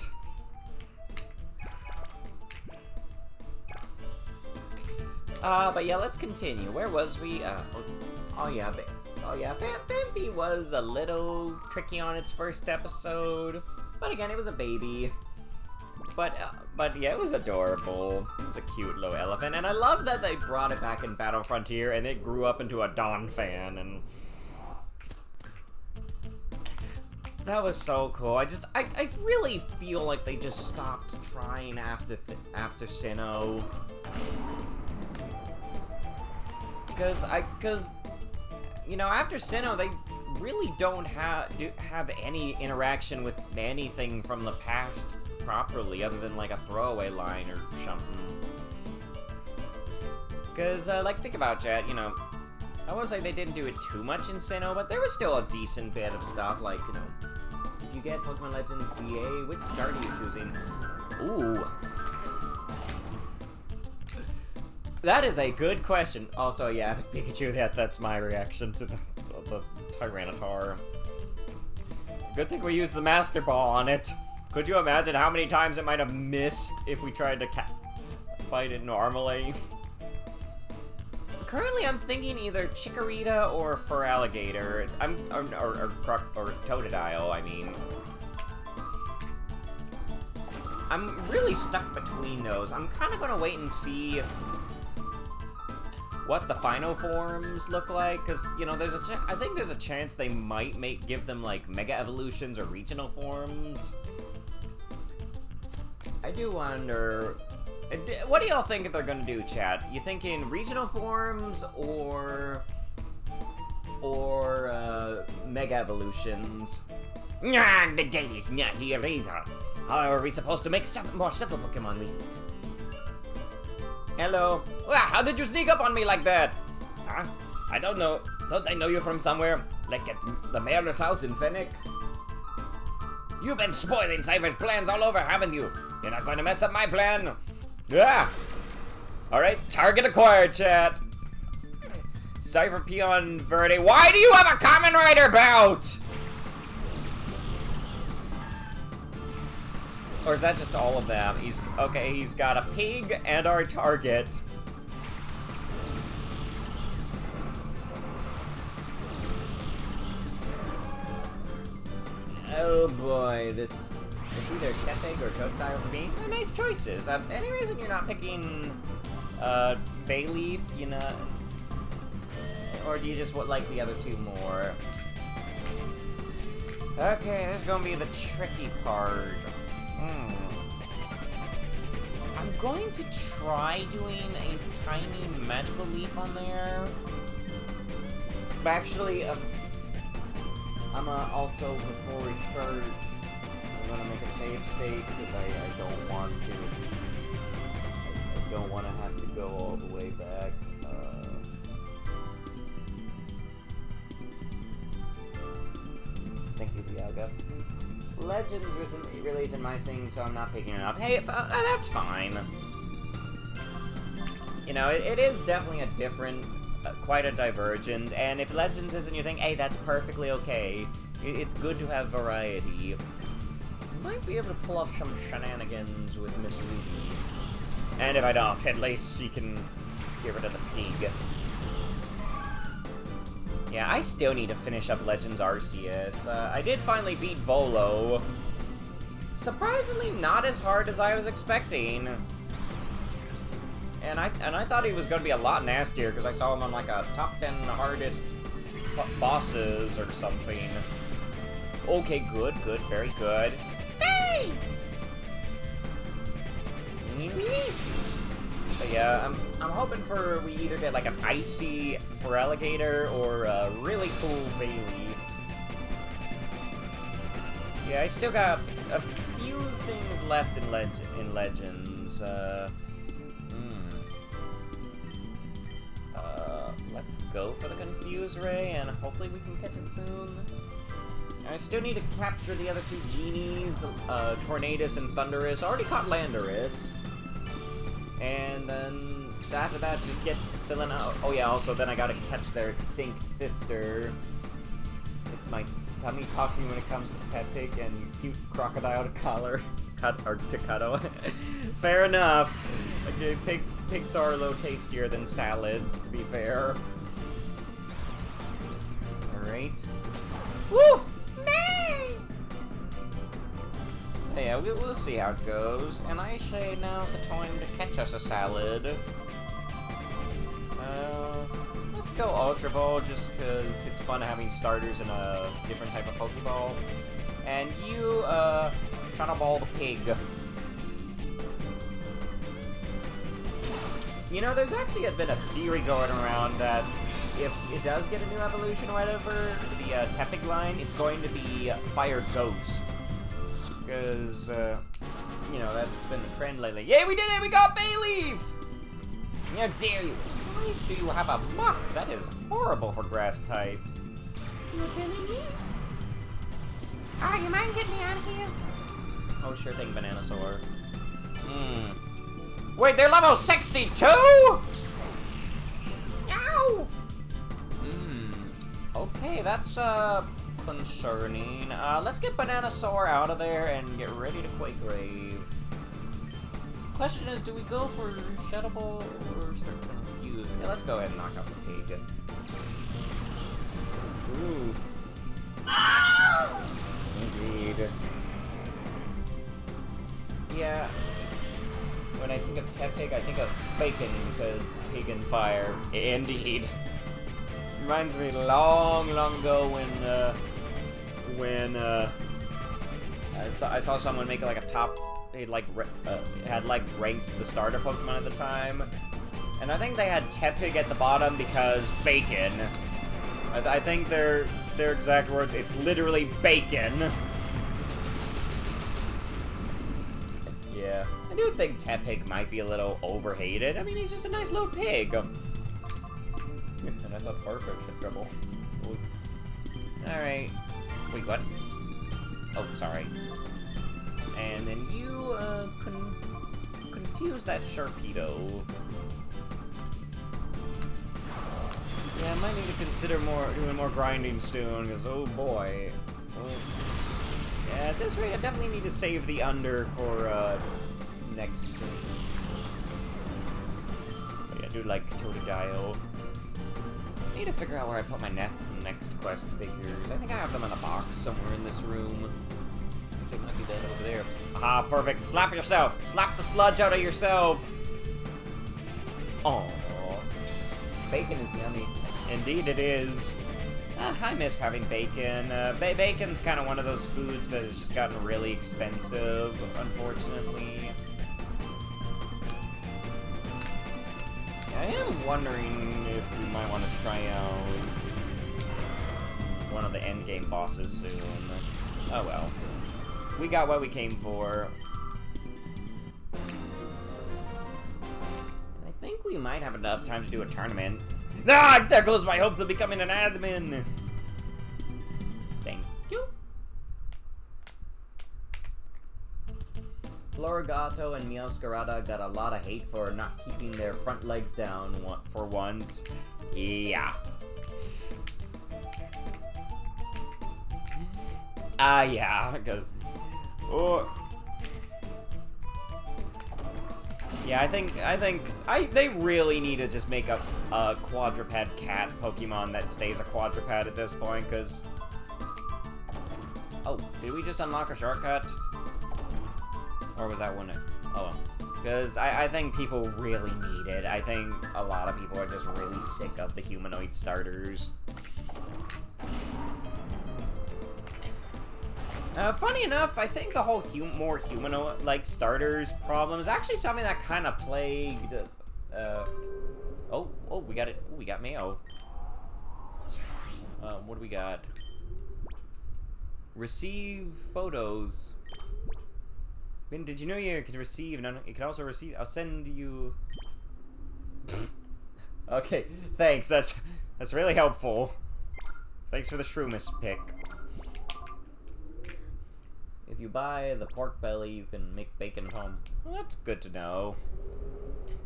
But yeah, let's continue. Where was we? Phanpy was a little tricky on its first episode, but again, it was a baby. But yeah, it was adorable. It was a cute little elephant, and I love that they brought it back in Battle Frontier, and it grew up into a Dawn fan, and that was so cool. I really feel like they just stopped trying after Sinnoh. Because you know, after Sinnoh, they really don't have any interaction with anything from the past properly, other than like a throwaway line or something. Because like, think about chat, you know, I won't say they didn't do it too much in Sinnoh, but there was still a decent bit of stuff, like, you know, if you get Pokemon Legends ZA, which start are you choosing? Ooh. That is a good question. Also, yeah, Pikachu, that's my reaction to the Tyranitar. Good thing we used the Master Ball on it. Could you imagine how many times it might have missed if we tried to fight it normally? Currently, I'm thinking either Chikorita or Feraligatr. Or Totodile, I mean. I'm really stuck between those. I'm kind of gonna wait and see what the final forms look like, because, you know, I think there's a chance they might give them, like, Mega Evolutions or Regional forms. I do wonder, what do y'all think they're gonna do, chat? You thinking Regional forms or Mega Evolutions? Nah, the day is not here either. How are we supposed to make more shuttle Pokemon with it? Hello. How did you sneak up on me like that? Huh? I don't know. Don't I know you from somewhere? Like at the mayor's house in Fennec? You've been spoiling Cypher's plans all over, haven't you? You're not going to mess up my plan. Ah! Alright, target acquired, chat. Cypher Peon Verde. Why do you have a Common Rider bout? Or is that just all of them? Okay, he's got a pig and our target. Oh boy, it's either Tepig or Totodile for me. They're nice choices. Any reason you're not picking Bayleaf, you know? Or do you just like the other two more? Okay, there's gonna be the tricky part. I'm going to try doing a tiny magical leaf on there. But actually, I'm also, before we start, I'm gonna make a save state because I don't want to. I don't want to have to go all the way back. Thank you, Diaga. Legends recently released in my thing, so I'm not picking it up. Hey, that's fine. You know, it is definitely a different, quite a divergent, and if Legends isn't your thing, hey, that's perfectly okay. It's good to have variety. You might be able to pull off some shenanigans with Miss Ruby. And if I don't, at least you can get rid of the pig. Yeah, I still need to finish up Legends Arceus. I did finally beat Volo. Surprisingly not as hard as I was expecting. And I thought he was going to be a lot nastier because I saw him on like a top 10 hardest bosses or something. Okay, good, very good. Hey! But yeah, I'm hoping for we either get like an icy Feraligatr or a really cool Bayleaf. Yeah, I still got a few things left in Legends. Let's go for the Confuse Ray, and hopefully we can catch it soon. I still need to capture the other two genies, Tornadus and Thundurus. I already caught Landorus. And then after that, just get filling out. Oh yeah, also then I gotta catch their extinct sister. It's my tummy talking when it comes to Tepig and cute crocodile collar. To cuddle. Fair enough. Okay, pigs are a little tastier than salads, to be fair. Alright. Woof! Yeah, we'll see how it goes. And I say now's the time to catch us a salad. Let's go Ultra Ball just because it's fun having starters in a different type of Pokeball. And you, Shadow Ball the pig. You know, there's actually been a theory going around that if it does get a new evolution or whatever, the Tepig line, it's going to be Fire Ghost. Because, you know, that's been the trend lately. Yay, we did it! We got Bayleaf! How dare you! Why do you have a muck? That is horrible for grass types. Oh, you mind getting me out of here? Oh, sure thing, Bananasaur. Wait, they're level 62?! Ow! Okay, that's, concerning. Let's get Bananasaur out of there and get ready to Quake Grave. Question is, do we go for Shadow Ball or start Confuse? Yeah, let's go ahead and knock out the pig. Ooh. Indeed. Yeah. When I think of Tepig, I think of bacon because pig and fire. Indeed. Reminds me long ago when I saw someone make like a top. They had ranked the starter Pokemon at the time, and I think they had Tepig at the bottom because bacon. I think their exact words. It's literally bacon. Yeah, I do think Tepig might be a little overhated. I mean, he's just a nice little pig. And I thought Farfetch had trouble. Alright. Wait, what? Oh, sorry. And then you, fuse that Sharpedo. Yeah, I might need to consider doing more grinding soon, because oh boy. Yeah, at this rate, I definitely need to save the under for, next... Oh, yeah, I do like Totodile. I need to figure out where I put my next quest figures. I think I have them in a box somewhere in this room. It might be dead over there. Aha, perfect. Slap yourself. Slap the sludge out of yourself. Aww. Bacon is yummy. Indeed it is. I miss having bacon. Bacon's kind of one of those foods that has just gotten really expensive, unfortunately. I am wondering if we might want to try out one of the endgame bosses soon. Oh well. We got what we came for. I think we might have enough time to do a tournament. Ah, there goes my hopes of becoming an admin. Thank you. Florigato and Meowscarada got a lot of hate for not keeping their front legs down for once. Yeah. Yeah, because... Oh. Yeah, I think they really need to just make a quadruped cat Pokemon that stays a quadruped at this point, because... Oh, did we just unlock a shortcut? Or was that one? Oh, because I think people really need it. I think a lot of people are just really sick of the humanoid starters. Funny enough, I think the whole more humanoid-like starters problem is actually something that kind of plagued, oh, we got it. Ooh, we got Mayo. What do we got? Receive photos. Ben, did you know you can receive, and you can also receive, I'll send you... Okay, thanks, that's really helpful. Thanks for the Shroomus pick. If you buy the pork belly, you can make bacon at home. Well, that's good to know.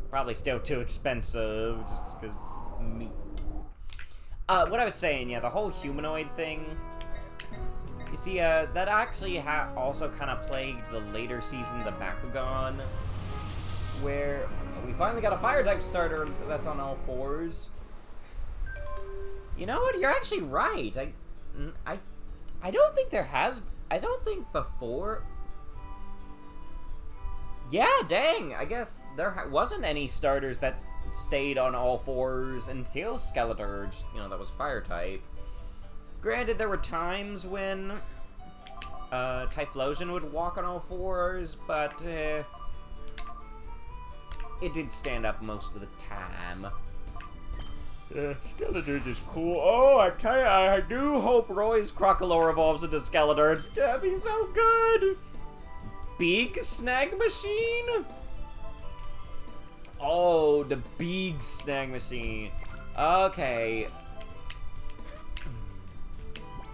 Probably still too expensive, just because meat. What I was saying, yeah, the whole humanoid thing. You see, that actually also kind of plagued the later seasons of Bakugan, where we finally got a fire type starter that's on all fours. You know what? You're actually right. I don't think there has. I don't think before. Yeah, dang. I guess there wasn't any starters that stayed on all fours until Skeletor, you know, that was fire type. Granted, there were times when Typhlosion would walk on all fours, but it did stand up most of the time. Skeletor is cool. Oh, I tell you, I do hope Roy's Crocolore evolves into Skeletor. It's gonna be so good! Big Snag Machine? Oh, the Big Snag Machine. Okay.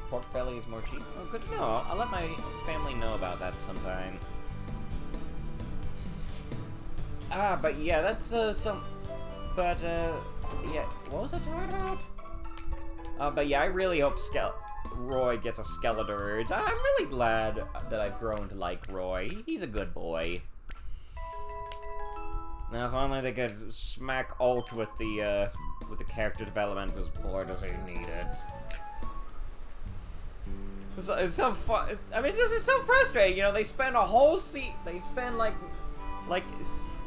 Pork belly is more cheap? Oh, good to know. I'll let my family know about that sometime. But yeah, that's, yeah, what was I talking about? But yeah, I really hope Roy gets a Skeletor. I'm really glad that I've grown to like Roy. He's a good boy. Now, if only they could smack Alt with the character development, because boy, does he need it. It's so fun. I mean, it's so frustrating. You know, they spend a whole they spend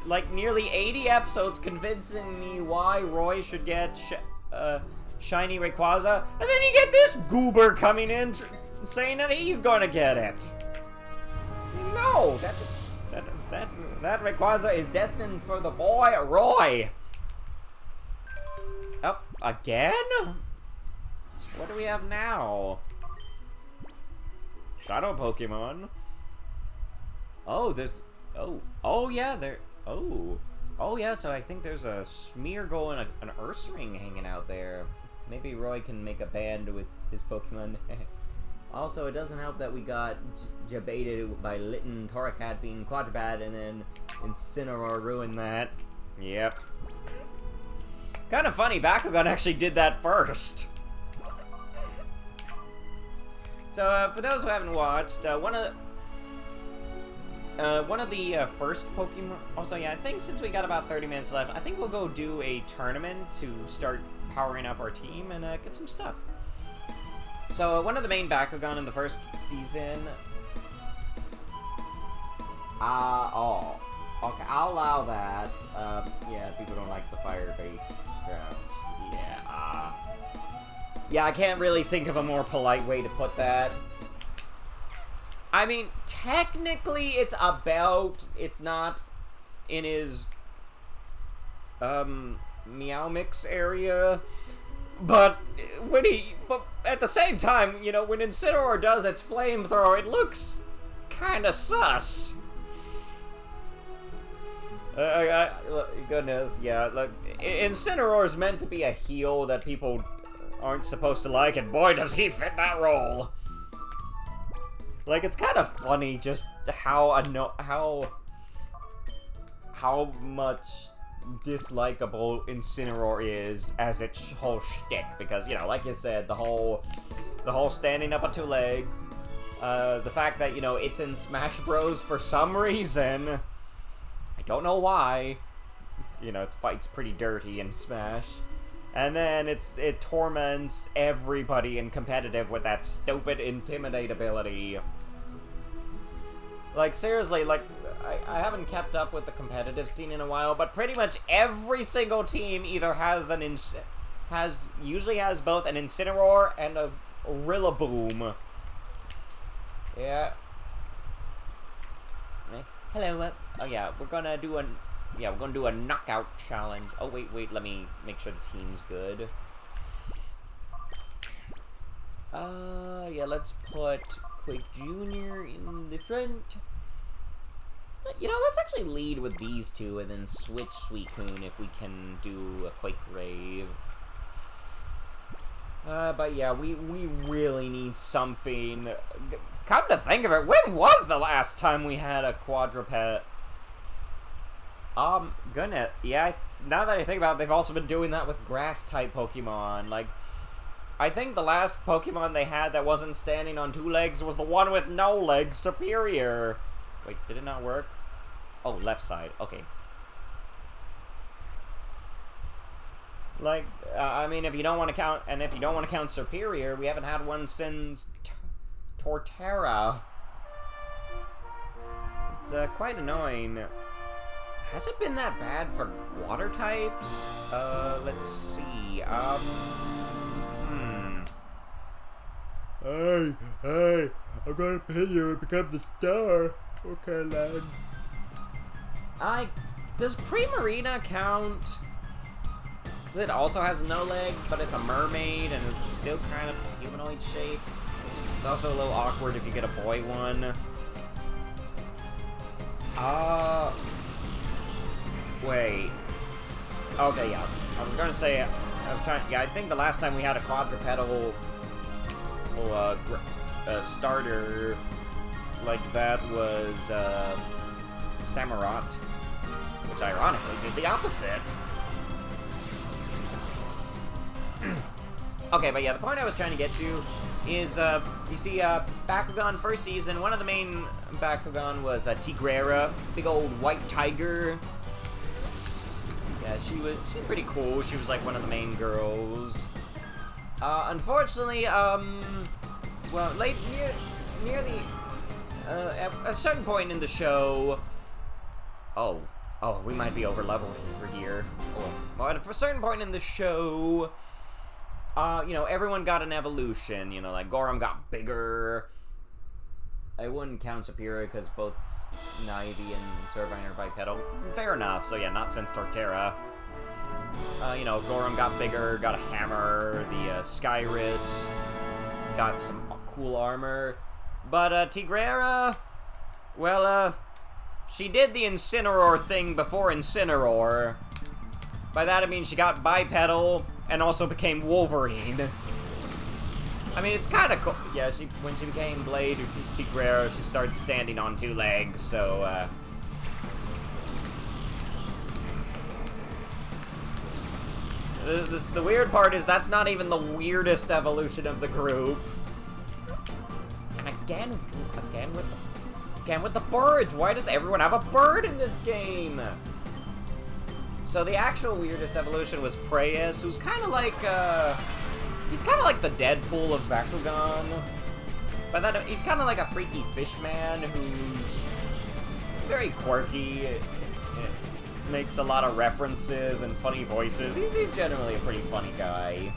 like nearly 80 episodes convincing me why Roy should get shiny Rayquaza, and then you get this goober coming in saying that he's gonna get it. No, that Rayquaza is destined for the boy Roy. Oh, again? What do we have now? Shadow Pokemon. Oh, there's... Oh, yeah, there... Oh, yeah, so I think there's a Smeargle and an Ursaring hanging out there. Maybe Roy can make a band with his Pokemon. Also, it doesn't help that we got debated by Litten Torracat being Quadruped, and then Incineroar ruined that. Yep. Kind of funny, Bakugan actually did that first. So, for those who haven't watched, one of the first Pokemon... Also, yeah, I think since we got about 30 minutes left, I think we'll go do a tournament to start powering up our team and get some stuff. So, one of the main Bakugan in the first season... Okay, I'll allow that. Yeah, people don't like the fire-based crap. Yeah, yeah, I can't really think of a more polite way to put that. I mean, technically, it's not in his, Meow Mix area, but at the same time, you know, when Incineroar does its flamethrower, it looks kinda sus. Goodness, yeah, look, Incineroar's meant to be a heel that people aren't supposed to like, and boy does he fit that role! Like, it's kind of funny just how much dislikable Incineroar is as its whole shtick, because, you know, like you said, the whole standing up on two legs, the fact that, you know, it's in Smash Bros for some reason, I don't know why, you know, it fights pretty dirty in Smash. And then it torments everybody in competitive with that stupid Intimidate ability. Like, seriously, like, I haven't kept up with the competitive scene in a while, but pretty much every single team either usually has both an Incineroar and a Rillaboom. Yeah. Hello, oh yeah, we're gonna do a knockout challenge. Oh, wait, let me make sure the team's good. Yeah, let's put Quake Jr. in the front. You know, let's actually lead with these two and then switch Suicune if we can do a Quake Rave. But yeah, we really need something. Come to think of it, when was the last time we had a quadruped? Yeah, now that I think about it, they've also been doing that with grass-type Pokemon. Like, I think the last Pokemon they had that wasn't standing on two legs was the one with no legs, Superior. Wait, did it not work? Oh, left side, okay. Like, I mean, if you don't want to count Superior, we haven't had one since Torterra. It's quite annoying. Has it been that bad for water types? Let's see. Hey, I'm gonna pay you and become the star. Okay, lad. Does Primarina count? Because it also has no legs, but it's a mermaid, and it's still kind of humanoid shaped. It's also a little awkward if you get a boy one. Wait. Okay, yeah. I was gonna say, I think the last time we had a quadrupedal starter like that was Samurott, which ironically did the opposite. Okay, but yeah, the point I was trying to get to is, you see, Bakugan first season, one of the main Bakugan was Tigrera, big old white tiger. Yeah, she's pretty cool. She was like one of the main girls. Unfortunately, well, near the, at a certain point in the show, oh, we might be over leveled for here. Well, at a certain point in the show, you know, everyone got an evolution. You know, like Gorum got bigger. I wouldn't count Superior because both Snivy and Servine are bipedal. Fair enough. So yeah, not since Torterra. You know, Gorum got bigger, got a hammer. The Skyrus got some cool armor. But Tigrera, well, she did the Incineroar thing before Incineroar. By that I mean she got bipedal and also became Wolverine. I mean, it's kind of cool. Yeah, when she became Blade Tigrera, she started standing on 2 legs, so, The weird part is that's not even the weirdest evolution of the group. And again with the birds. Why does everyone have a bird in this game? So the actual weirdest evolution was Preyas, who's kind of like, he's kind of like the Deadpool of Bakugan. But then he's kind of like a freaky fishman who's very quirky. Makes a lot of references and funny voices. He's generally a pretty funny guy.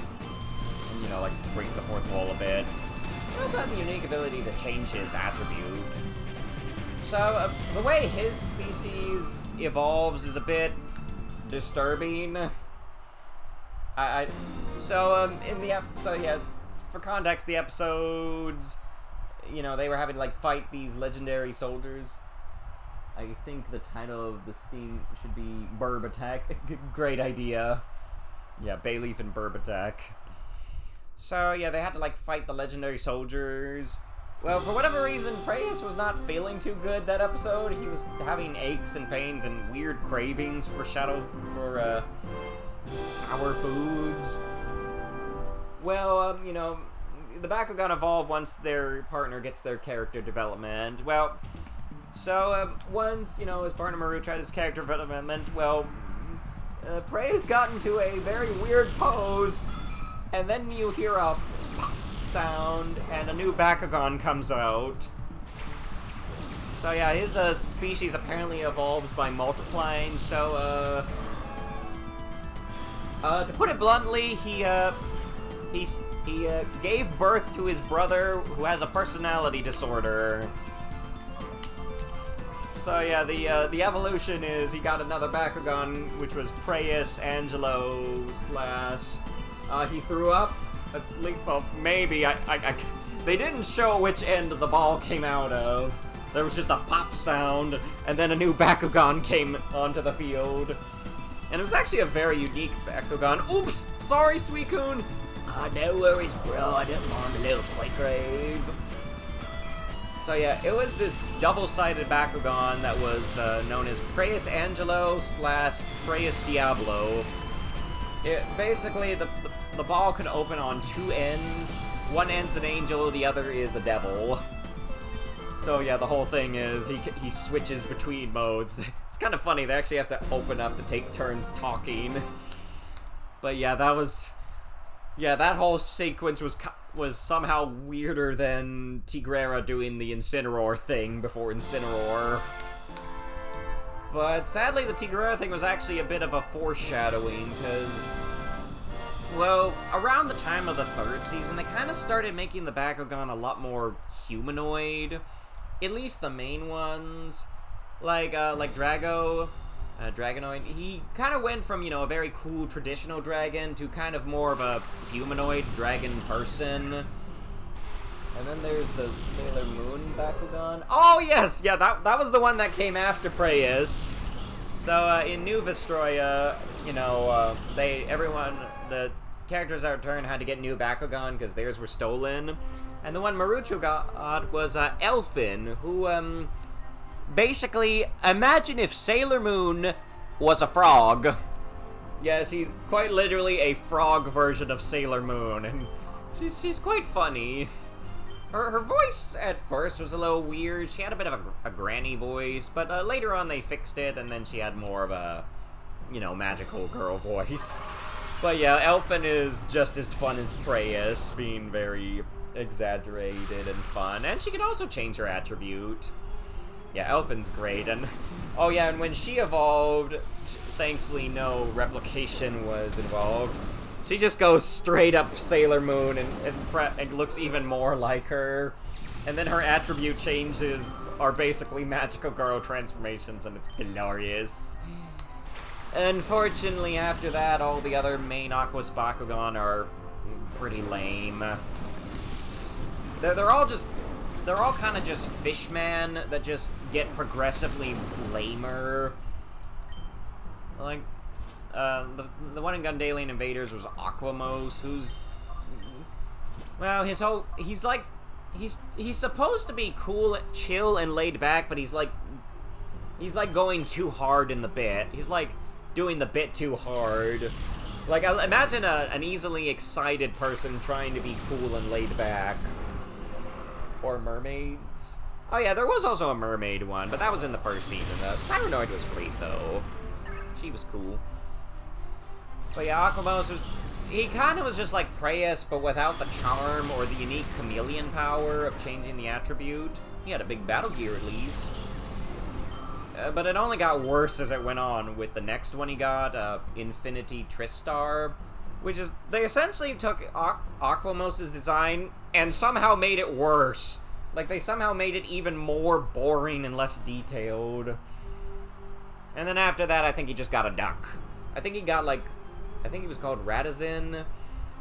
And, you know, likes to break the fourth wall a bit. He also has the unique ability to change his attribute. So, the way his species evolves is a bit disturbing. So yeah, for context, the episodes, you know, they were having to, like, fight these legendary soldiers. I think the title of the Steam should be Burb Attack. Great idea. Yeah, Bayleaf and Burb Attack. So, yeah, they had to, like, fight the legendary soldiers. Well, for whatever reason, Preyas was not feeling too good that episode. He was having aches and pains and weird cravings for sour foods. Well, you know, the Bakugan evolve once their partner gets their character development. Well, so, once, you know, his partner Marucho has his character development, well, Preyas got into a very weird pose, and then you hear a pop sound, and a new Bakugan comes out. So yeah, his species apparently evolves by multiplying, so, to put it bluntly, he gave birth to his brother, who has a personality disorder. So yeah, the evolution is he got another Bakugan, which was Preyas Angelo / he threw up. Well, maybe they didn't show which end the ball came out of. There was just a pop sound, and then a new Bakugan came onto the field, and it was actually a very unique Bakugan. Oops, sorry, Suicune. No worries, bro. I didn't want a little quick grave. So yeah, it was this double-sided Bakugan that was known as Preyas Angelo / Preyas Diablo. Basically, the ball can open on 2 ends. One end's an angel, the other is a devil. So yeah, the whole thing is he switches between modes. It's kind of funny, they actually have to open up to take turns talking. But yeah, that whole sequence was somehow weirder than Tigrera doing the Incineroar thing before Incineroar. But sadly, the Tigrera thing was actually a bit of a foreshadowing, because, well, around the time of the 3rd season, they kind of started making the Bakugan a lot more humanoid. At least the main ones. Like Dragonoid, he kind of went from, you know, a very cool traditional dragon to kind of more of a humanoid dragon person. And then there's the Sailor Moon Bakugan. Oh, yes! Yeah, that was the one that came after Preyas. So, in New Vestroia, you know, the characters that returned had to get new Bakugan because theirs were stolen. And the one Marucho got was Elfin, who, basically, imagine if Sailor Moon was a frog. Yeah, she's quite literally a frog version of Sailor Moon, and she's quite funny. Her voice at first was a little weird. She had a bit of a granny voice, but later on they fixed it, and then she had more of a, you know, magical girl voice. But yeah, Elfin is just as fun as Preyas, being very exaggerated and fun, and she can also change her attribute. Yeah, Elfin's great, and oh yeah, and when she evolved, thankfully no replication was involved. She just goes straight up Sailor Moon and looks even more like her. And then her attribute changes are basically magical girl transformations, and it's hilarious. Unfortunately, after that, all the other main Aquos Bakugan are pretty lame. They're all kind of just fishman that just get progressively lamer. Like, the one in Gundalian Invaders was Aquamos, who's... Well, he's like, he's supposed to be cool, chill, and laid back, but he's like going too hard in the bit. He's like doing the bit too hard. Like, imagine an easily excited person trying to be cool and laid back. Or mermaids. Oh yeah, there was also a mermaid one, but that was in the first season. Cyranoid was great, though. She was cool. But yeah, Aquamos he kind of was just like Preyas, but without the charm or the unique chameleon power of changing the attribute. He had a big battle gear, at least. But it only got worse as it went on with the next one he got, Infinity Tristar, which is, they essentially took Aquamos' design and somehow made it worse. Like, they somehow made it even more boring and less detailed. And then after that, I think he just got a duck. I think he got, like, I think he was called Radizin.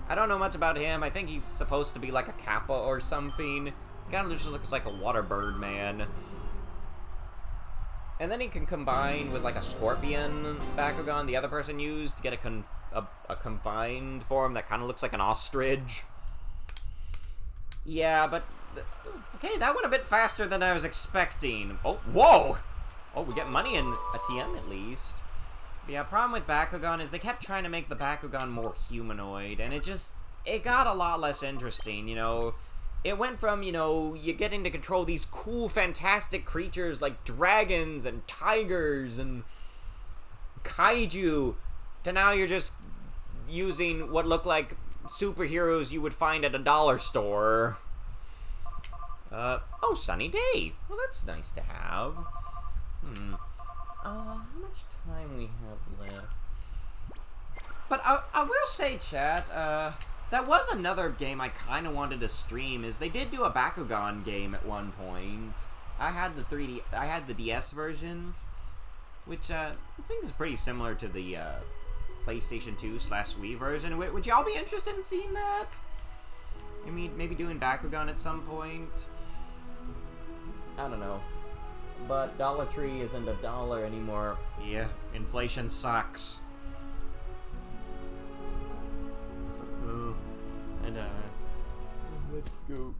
I don't know much about him. I think he's supposed to be like a Kappa or something. He kind of just looks like a water bird man. And then he can combine with like a scorpion Bakugan the other person used to get a combined form that kind of looks like an ostrich. Yeah, but okay, that went a bit faster than I was expecting. Oh, whoa! Oh, we get money in a TM at least. But yeah, problem with Bakugan is they kept trying to make the Bakugan more humanoid, and it got a lot less interesting, you know. It went from, you know, you getting to control these cool, fantastic creatures like dragons and tigers and kaiju, to now you're just using what look like superheroes you would find at a dollar store. Oh, sunny day. Well, that's nice to have. How much time we have left? But I will say, chat, that was another game I kind of wanted to stream, is they did do a Bakugan game at one point. I had the DS version, which, I think is pretty similar to the, PlayStation 2/Wii version. Would y'all be interested in seeing that? I mean, maybe doing Bakugan at some point? I don't know. But Dollar Tree isn't a dollar anymore. Yeah, inflation sucks. Let's go.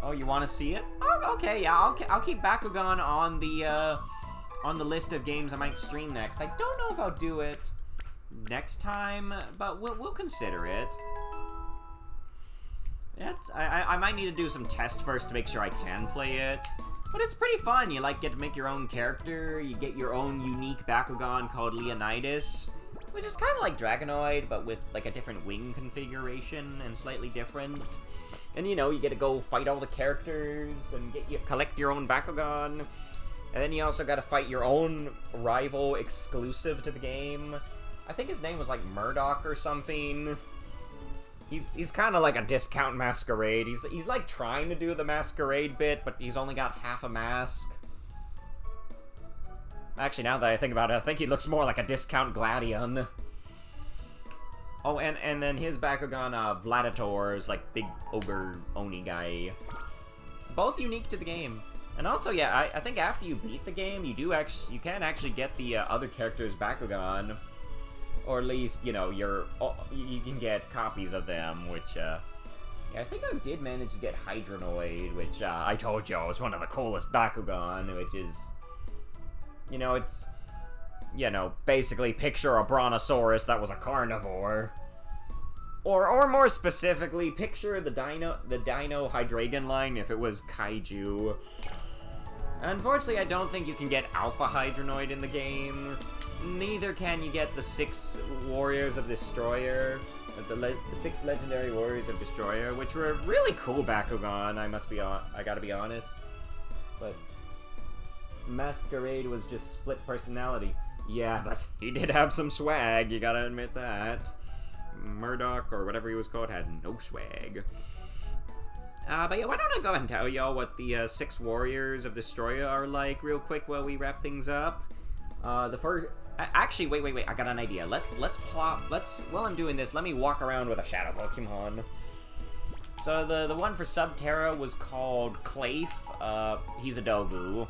Oh, you want to see it? Oh, okay, yeah, I'll keep Bakugan on the list of games I might stream next. I don't know if I'll do it next time, but we'll consider it. I might need to do some tests first to make sure I can play it. But it's pretty fun. You like get to make your own character. You get your own unique Bakugan called Leonidas, which is kind of like Dragonoid, but with like a different wing configuration and slightly different. And you know, you get to go fight all the characters and collect your own Bakugan. And then you also got to fight your own rival exclusive to the game. I think his name was like Murdoch or something. He's kind of like a discount Masquerade. He's like trying to do the Masquerade bit, but he's only got half a mask. Actually, now that I think about it, I think he looks more like a discount Gladion. Oh, and then his Bakugan, Vladitor, is like big ogre Oni guy. Both unique to the game. And also, yeah, I think after you beat the game, you can actually get the other characters' Bakugan. Or at least, you know, you can get copies of them, which, yeah, I think I did manage to get Hydronoid, which, I told you was one of the coolest Bakugan, which is, you know, it's, you know, basically picture a Brontosaurus that was a carnivore. Or more specifically, picture the Dino Hydreigon line if it was Kaiju. Unfortunately, I don't think you can get Alpha Hydronoid in the game. Neither can you get the 6 Warriors of Destroyer, the 6 Legendary Warriors of Destroyer, which were really cool Bakugan, I gotta be honest. But Masquerade was just split personality. Yeah, but he did have some swag, you gotta admit that. Murdoch, or whatever he was called, had no swag. But yeah, why don't I go ahead and tell y'all what the 6 Warriors of Destroyer are like real quick while we wrap things up. The first... Actually, wait, I got an idea. While I'm doing this, let me walk around with a Shadow Pokemon. So the one for Subterra was called Clafe. He's a Dogu.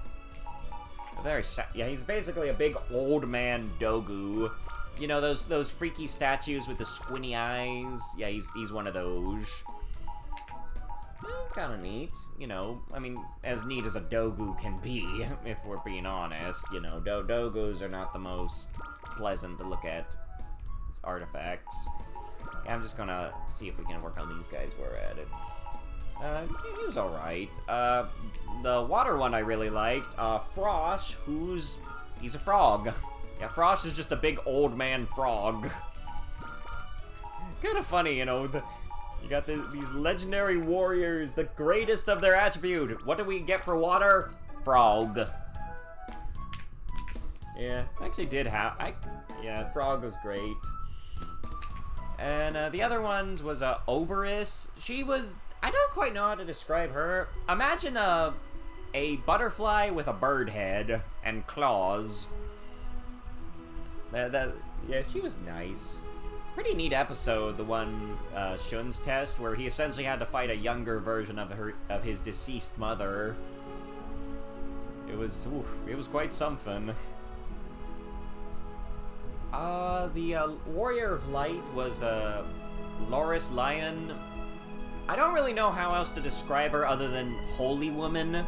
Yeah, he's basically a big old man Dogu. You know, those freaky statues with the squinty eyes? Yeah, he's one of those. kind of neat. You know, I mean, as neat as a Dogu can be, if we're being honest. You know, Dogus are not the most pleasant to look at as artifacts. Yeah, I'm just gonna see if we can work on these guys while we're at it. He was alright. The water one I really liked. Frosh, he's a frog. Yeah, Frosh is just a big old man frog. Kind of funny, you know, you got these legendary warriors, the greatest of their attribute. What do we get for water? Frog. Yeah, actually did have, yeah, frog was great. And the other ones was Oberus. She was, I don't quite know how to describe her. Imagine a butterfly with a bird head and claws. Yeah, she was nice. Pretty neat episode, the one Shun's test, where he essentially had to fight a younger version of his deceased mother. It was quite something. The Warrior of Light was Loris Lion. I don't really know how else to describe her other than holy woman.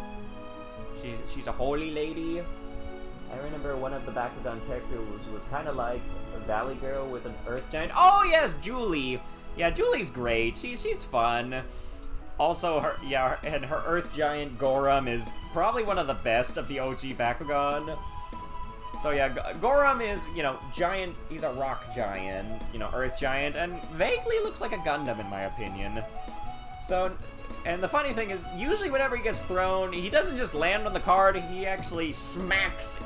She's a holy lady. I remember one of the Bakugan characters was kind of like a Valley Girl with an Earth Giant. Oh yes, Julie. Yeah, Julie's great. She's fun. Also, her Earth Giant Gorum is probably one of the best of the OG Bakugan. So yeah, Gorum is, you know, giant. He's a rock giant, you know, Earth Giant, and vaguely looks like a Gundam in my opinion. So. And the funny thing is, usually whenever he gets thrown, he doesn't just land on the card, he actually smacks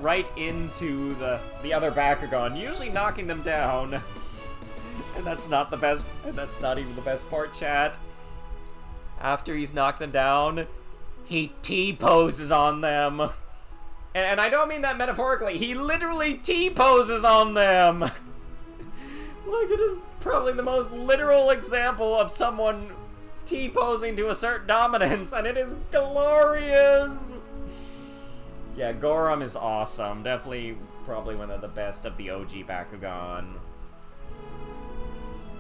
right into the other Bakugan, usually knocking them down. And that's not the best, and that's not even the best part, chat. After he's knocked them down, he T-poses on them. And I don't mean that metaphorically, he literally T-poses on them! Like, it is probably the most literal example of someone T-posing to assert dominance, and it is glorious! Yeah, Gorum is awesome. Definitely probably one of the best of the OG Bakugan.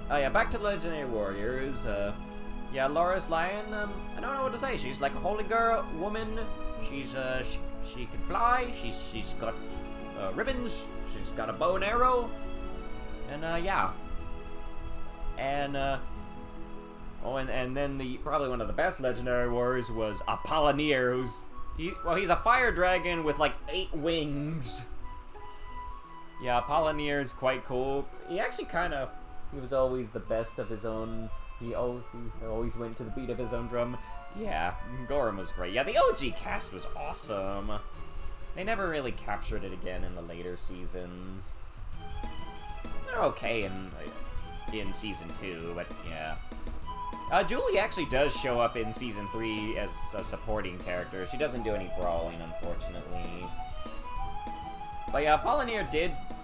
Oh yeah, back to Legendary Warriors. Yeah, Loris Lion, I don't know what to say. She's like a holy girl, woman. She's, she can fly. She's got, ribbons. She's got a bow and arrow. And, yeah. And, oh, and then probably one of the best Legendary Warriors was Apollonier, he's a fire dragon with like 8 wings. Yeah, Apollonier is quite cool. He actually he was always the best of his own. He always went to the beat of his own drum. Yeah, Gorum was great. Yeah, the OG cast was awesome. They never really captured it again in the later seasons. They're okay in season 2, but yeah. Julie actually does show up in Season 3 as a supporting character. She doesn't do any brawling, unfortunately. But yeah, Apollonier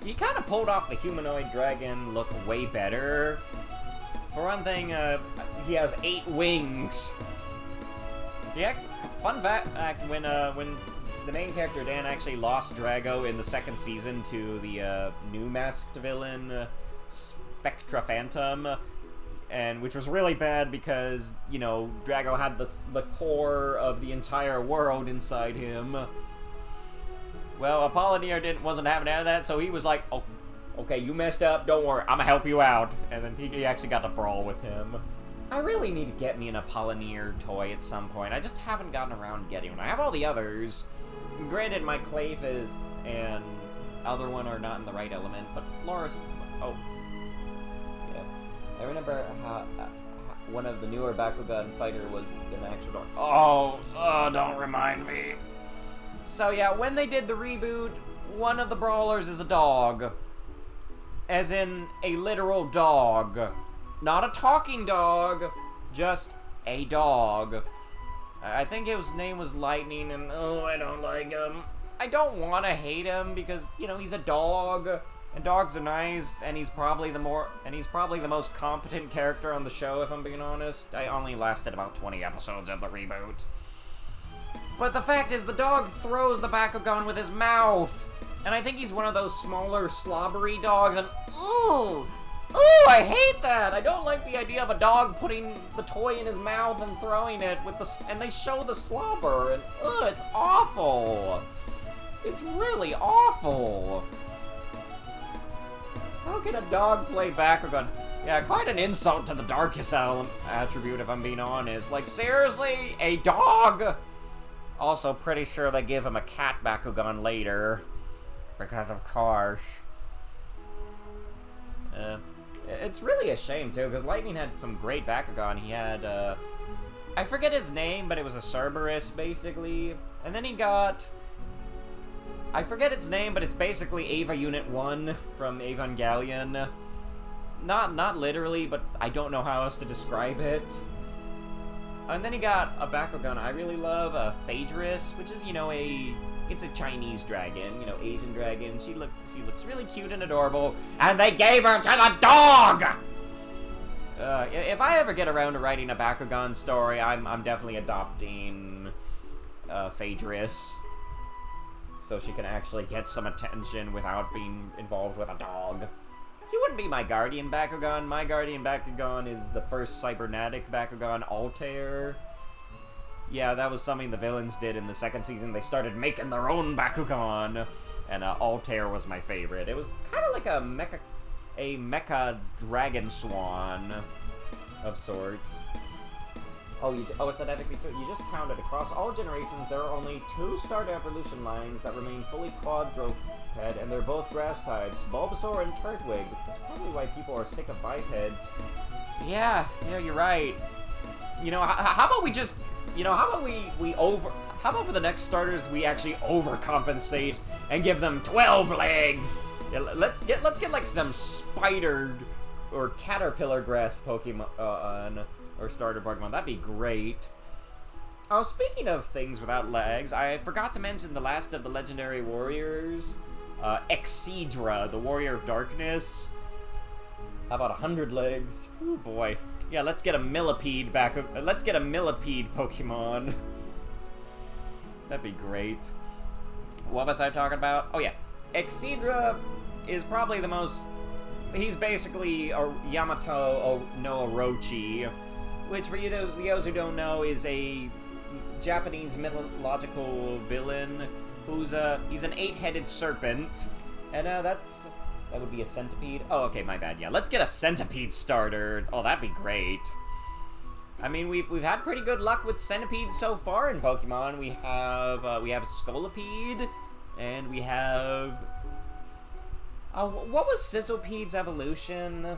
he kind of pulled off the humanoid dragon look way better. For one thing, he has 8 wings. Yeah, fun fact, when the main character, Dan, actually lost Drago in the 2nd season to the new masked villain, Spectra Phantom, and which was really bad because, you know, Drago had the core of the entire world inside him. Well, Apollonier wasn't having any of that, so he was like, oh, okay, you messed up, don't worry, I'm gonna help you out. And then he actually got to brawl with him. I really need to get me an Apollonier toy at some point. I just haven't gotten around getting one. I have all the others. Granted, my Clayface and other one are not in the right element, but Loris... Oh. Yeah. I remember how one of the newer Bakugan fighter was an actual dog. Oh, don't remind me. So yeah, when they did the reboot, one of the brawlers is a dog. As in, a literal dog. Not a talking dog, just a dog. I think his name was Lightning, and oh, I don't like him. I don't want to hate him because, you know, he's a dog, and dogs are nice, and he's probably the most competent character on the show, if I'm being honest. I only lasted about 20 episodes of the reboot. But the fact is, the dog throws the Bakugan with his mouth, and I think he's one of those smaller, slobbery dogs, and ooh, Ooh, I hate that! I don't like the idea of a dog putting the toy in his mouth and throwing it with and they show the slobber, and it's awful! It's really awful! How can a dog play Bakugan? Yeah, quite an insult to the darkest attribute, if I'm being honest. Like, seriously? A dog? Also, pretty sure they give him a cat Bakugan later. Because of course. It's really a shame, too, because Lightning had some great Bakugan. He had, I forget his name, but it was a Cerberus, basically. And then he got... I forget its name, but it's basically Eva Unit 1 from Evangelion. Not literally, but I don't know how else to describe it. And then he got a Bakugan I really love, Phaedrus, which is, you know, it's a Chinese dragon, you know, Asian dragon. She looks really cute and adorable, and they gave her to the dog! If I ever get around to writing a Bakugan story, I'm definitely adopting Phaedrus, so she can actually get some attention without being involved with a dog. She wouldn't be my Guardian Bakugan. My Guardian Bakugan is the first cybernetic Bakugan, Altair. Yeah, that was something the villains did in the second season. They started making their own Bakugan, and Altair was my favorite. It was kind of like a mecha dragon swan of sorts. It's that epic feature. You just counted across all generations. There are only 2 starter evolution lines that remain fully quadruped, and they're both grass types, Bulbasaur and Turtwig. That's probably why people are sick of bipeds. Yeah, you're right. You know, how about we just, you know, how about for the next starters we actually overcompensate and give them 12 legs? Yeah, let's get like some spider or caterpillar grass Pokemon or starter Pokemon. That'd be great. Oh, speaking of things without legs, I forgot to mention the last of the legendary warriors, Exedra, the Warrior of Darkness. How about 100 legs? Oh boy. Yeah, let's get a millipede let's get a millipede Pokemon. That'd be great. What was I talking about? Oh yeah. Exedra is probably the most... He's basically a Yamato no Orochi, which for those who don't know is a Japanese mythological villain who's he's an 8-headed serpent, and that would be a centipede. Oh, okay, my bad. Yeah, let's get a centipede starter. Oh, that'd be great. I mean, we've had pretty good luck with centipedes so far in Pokemon. We have Scolipede, and we have what was Scyzopede's evolution?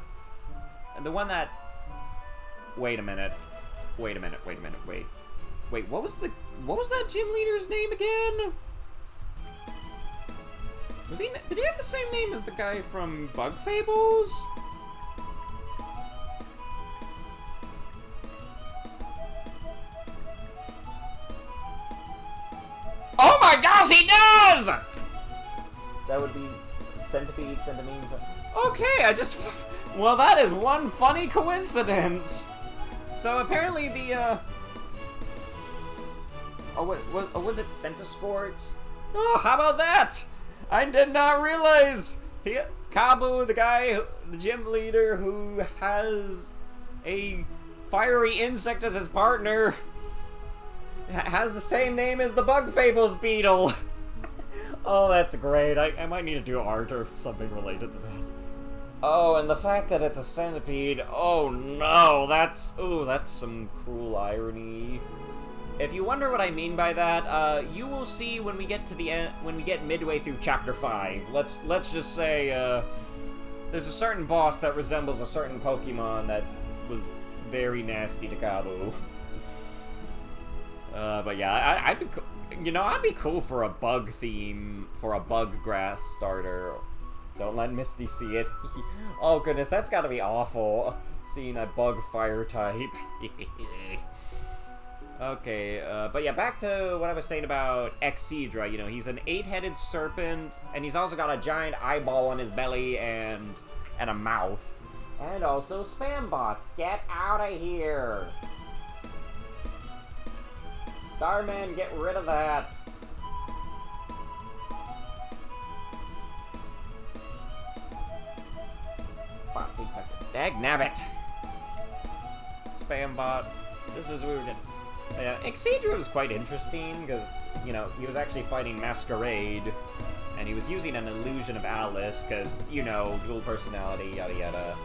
The one that... Wait a minute. Wait, what was that gym leader's name again? Did he have the same name as the guy from Bug Fables? Oh my gosh, he does! That would be Centipede, Centimede. Okay, well, that is one funny coincidence. So apparently the, was it Centiskorch? Oh, how about that? I did not realize Kabu, the gym leader who has a fiery insect as his partner, has the same name as the Bug Fables beetle. Oh, that's great. I might need to do art or something related to that. Oh, and the fact that it's a centipede. Oh no, that's some cruel irony. If you wonder what I mean by that, you will see when we get to the end, when we get midway through Chapter 5. Let's just say, there's a certain boss that resembles a certain Pokemon that was very nasty to Kabu. But yeah, I'd be cool for a bug theme, for a bug grass starter. Don't let Misty see it. Oh goodness, that's gotta be awful, seeing a bug fire type. Okay, but yeah, back to what I was saying about Exedra. You know, he's an 8-headed serpent, and he's also got a giant eyeball on his belly and a mouth. And also spam bots. Get out of here! Starman, get rid of that! Dag nabbit. Spam bot. This is weird. Yeah, Excedra was quite interesting because, you know, he was actually fighting Masquerade, and he was using an illusion of Alice because, you know, dual personality, yada yada.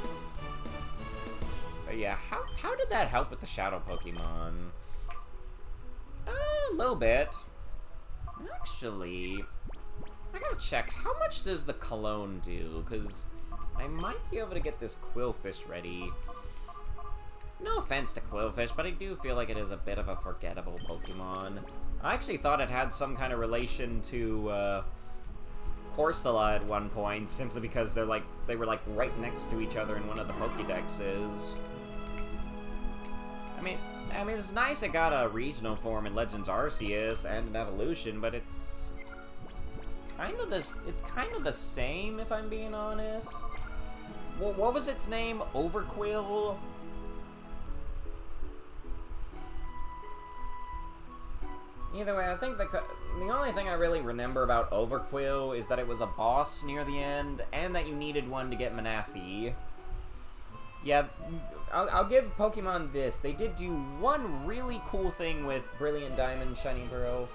But yeah, how did that help with the Shadow Pokemon? A little bit. Actually, I gotta check. How much does the Cologne do? Because I might be able to get this Quillfish ready. No offense to Quillfish, but I do feel like it is a bit of a forgettable Pokemon. I actually thought it had some kind of relation to Corsola at one point, simply because they were like right next to each other in one of the Pokédexes. I mean, it's nice it got a regional form in Legends Arceus and an evolution, but it's kind of the same, if I'm being honest. What was its name? Overquill? Either way, I think the only thing I really remember about Overquill is that it was a boss near the end, and that you needed one to get Manaphy. Yeah, I'll give Pokemon this. They did do one really cool thing with Brilliant Diamond, Shining Pearl.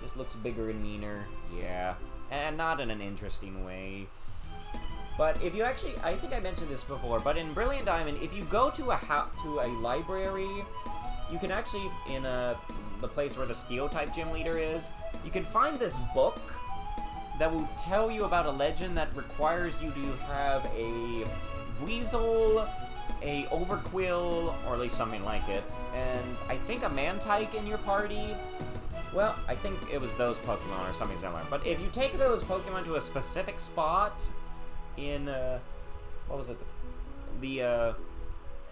Just looks bigger and meaner. Yeah, and not in an interesting way. But if you actually, I think I mentioned this before, but in Brilliant Diamond, if you go to a library, you can actually, in the place where the Steel-type gym leader is, you can find this book that will tell you about a legend that requires you to have a Weasel, a Overquill, or at least something like it, and I think a Mantike in your party. Well, I think it was those Pokemon or something similar. But if you take those Pokemon to a specific spot in, what was it? I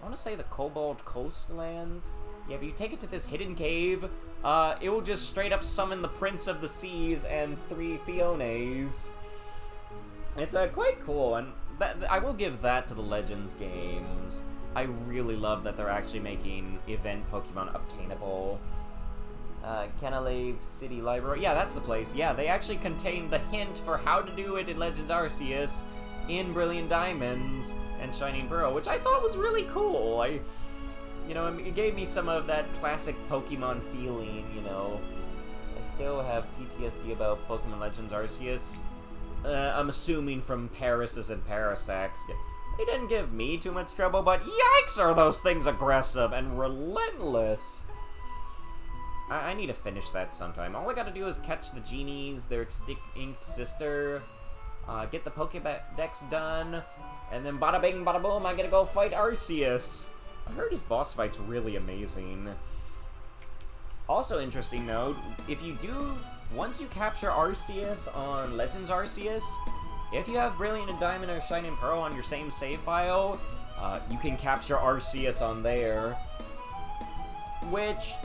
want to say the Cobalt Coastlands. Yeah, if you take it to this hidden cave, it will just straight up summon the Prince of the Seas and 3 Fiones. It's quite cool, and I will give that to the Legends games. I really love that they're actually making event Pokemon obtainable. Canalave City Library. Yeah, that's the place. Yeah, they actually contain the hint for how to do it in Legends Arceus in Brilliant Diamond and Shining Pearl, which I thought was really cool. You know, it gave me some of that classic Pokemon feeling, you know. I still have PTSD about Pokemon Legends Arceus. I'm assuming from Paris and Parasax. They didn't give me too much trouble, but yikes are those things aggressive and relentless. I need to finish that sometime. All I gotta do is catch the genies, their extinct sister, get the Pokédex done, and then bada bing, bada boom, I gotta go fight Arceus. I heard his boss fight's really amazing. Also interesting note, once you capture Arceus on Legends Arceus, if you have Brilliant and Diamond or Shining Pearl on your same save file, you can capture Arceus on there. Which,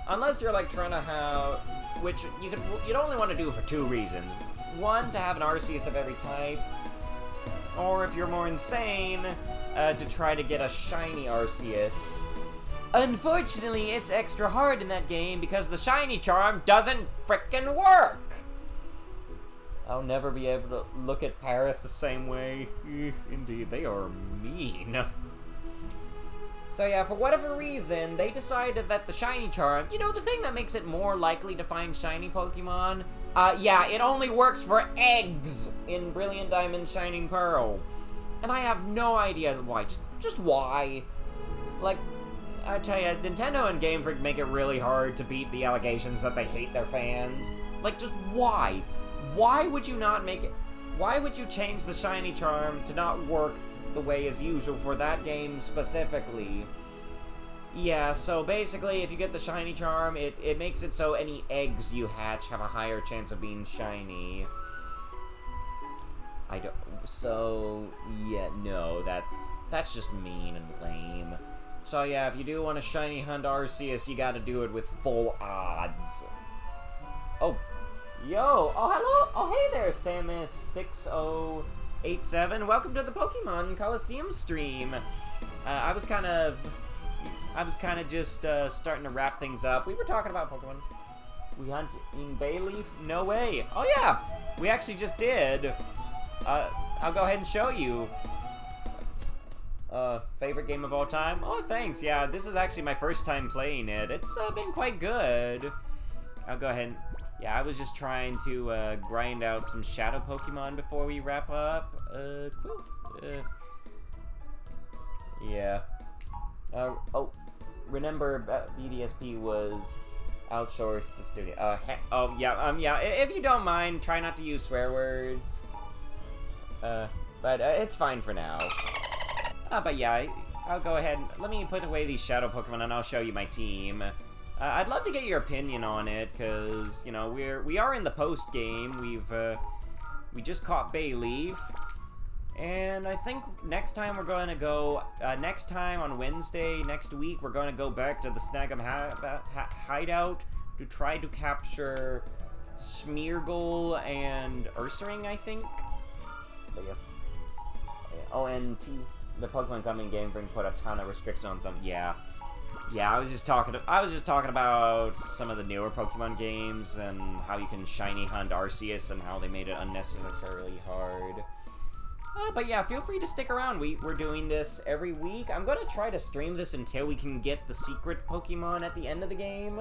unless you're like trying to have, which you'd only want to do for 2 reasons. One, to have an Arceus of every type, or if you're more insane, to try to get a shiny Arceus. Unfortunately, it's extra hard in that game because the shiny charm doesn't frickin' work! I'll never be able to look at Paris the same way. Indeed, they are mean. So yeah, for whatever reason, they decided that the shiny charm, you know, the thing that makes it more likely to find shiny Pokemon, yeah, it only works for eggs in Brilliant Diamond, Shining Pearl. And I have no idea why, just why. Like, I tell you, Nintendo and Game Freak make it really hard to beat the allegations that they hate their fans. Like, just why? Why would you not make it? Why would you change the shiny charm to not work the way as usual for that game specifically? Yeah, so basically, if you get the shiny charm, it makes it so any eggs you hatch have a higher chance of being shiny. So, yeah, no, that's just mean and lame. So yeah, if you do want to shiny hunt Arceus, you gotta do it with full odds. Oh, yo, oh hello, oh hey there, Samus6087. Welcome to the Pokemon Colosseum stream. I was kind of just starting to wrap things up. We were talking about Pokemon. We hunt in Bayleaf? No way. Oh yeah, we actually just did. I'll go ahead and show you. favorite game of all time? Oh, thanks. Yeah, this is actually my first time playing it. It's been quite good. I'll go ahead and... Yeah, I was just trying to grind out some shadow Pokemon before we wrap up. Yeah. Oh, remember BDSP was outsourced to studio. Yeah, if you don't mind, try not to use swear words. But it's fine for now. But yeah, I'll go ahead and let me put away these shadow Pokemon and I'll show you my team. I'd love to get your opinion on it, cause you know we are in the post game. We just caught Bayleaf, and I think next time we're going to go. Next time on Wednesday next week, we're going to go back to the Snag'em hideout to try to capture Smeargle and Ursaring, I think. But yeah. Oh, and the Pokemon Company game thing put a ton of restrictions on some. Yeah, I was just talking about some of the newer Pokemon games and how you can shiny hunt Arceus and how they made it unnecessarily hard. But yeah, feel free to stick around. We're doing this every week. I'm gonna try to stream this until we can get the secret Pokemon at the end of the game.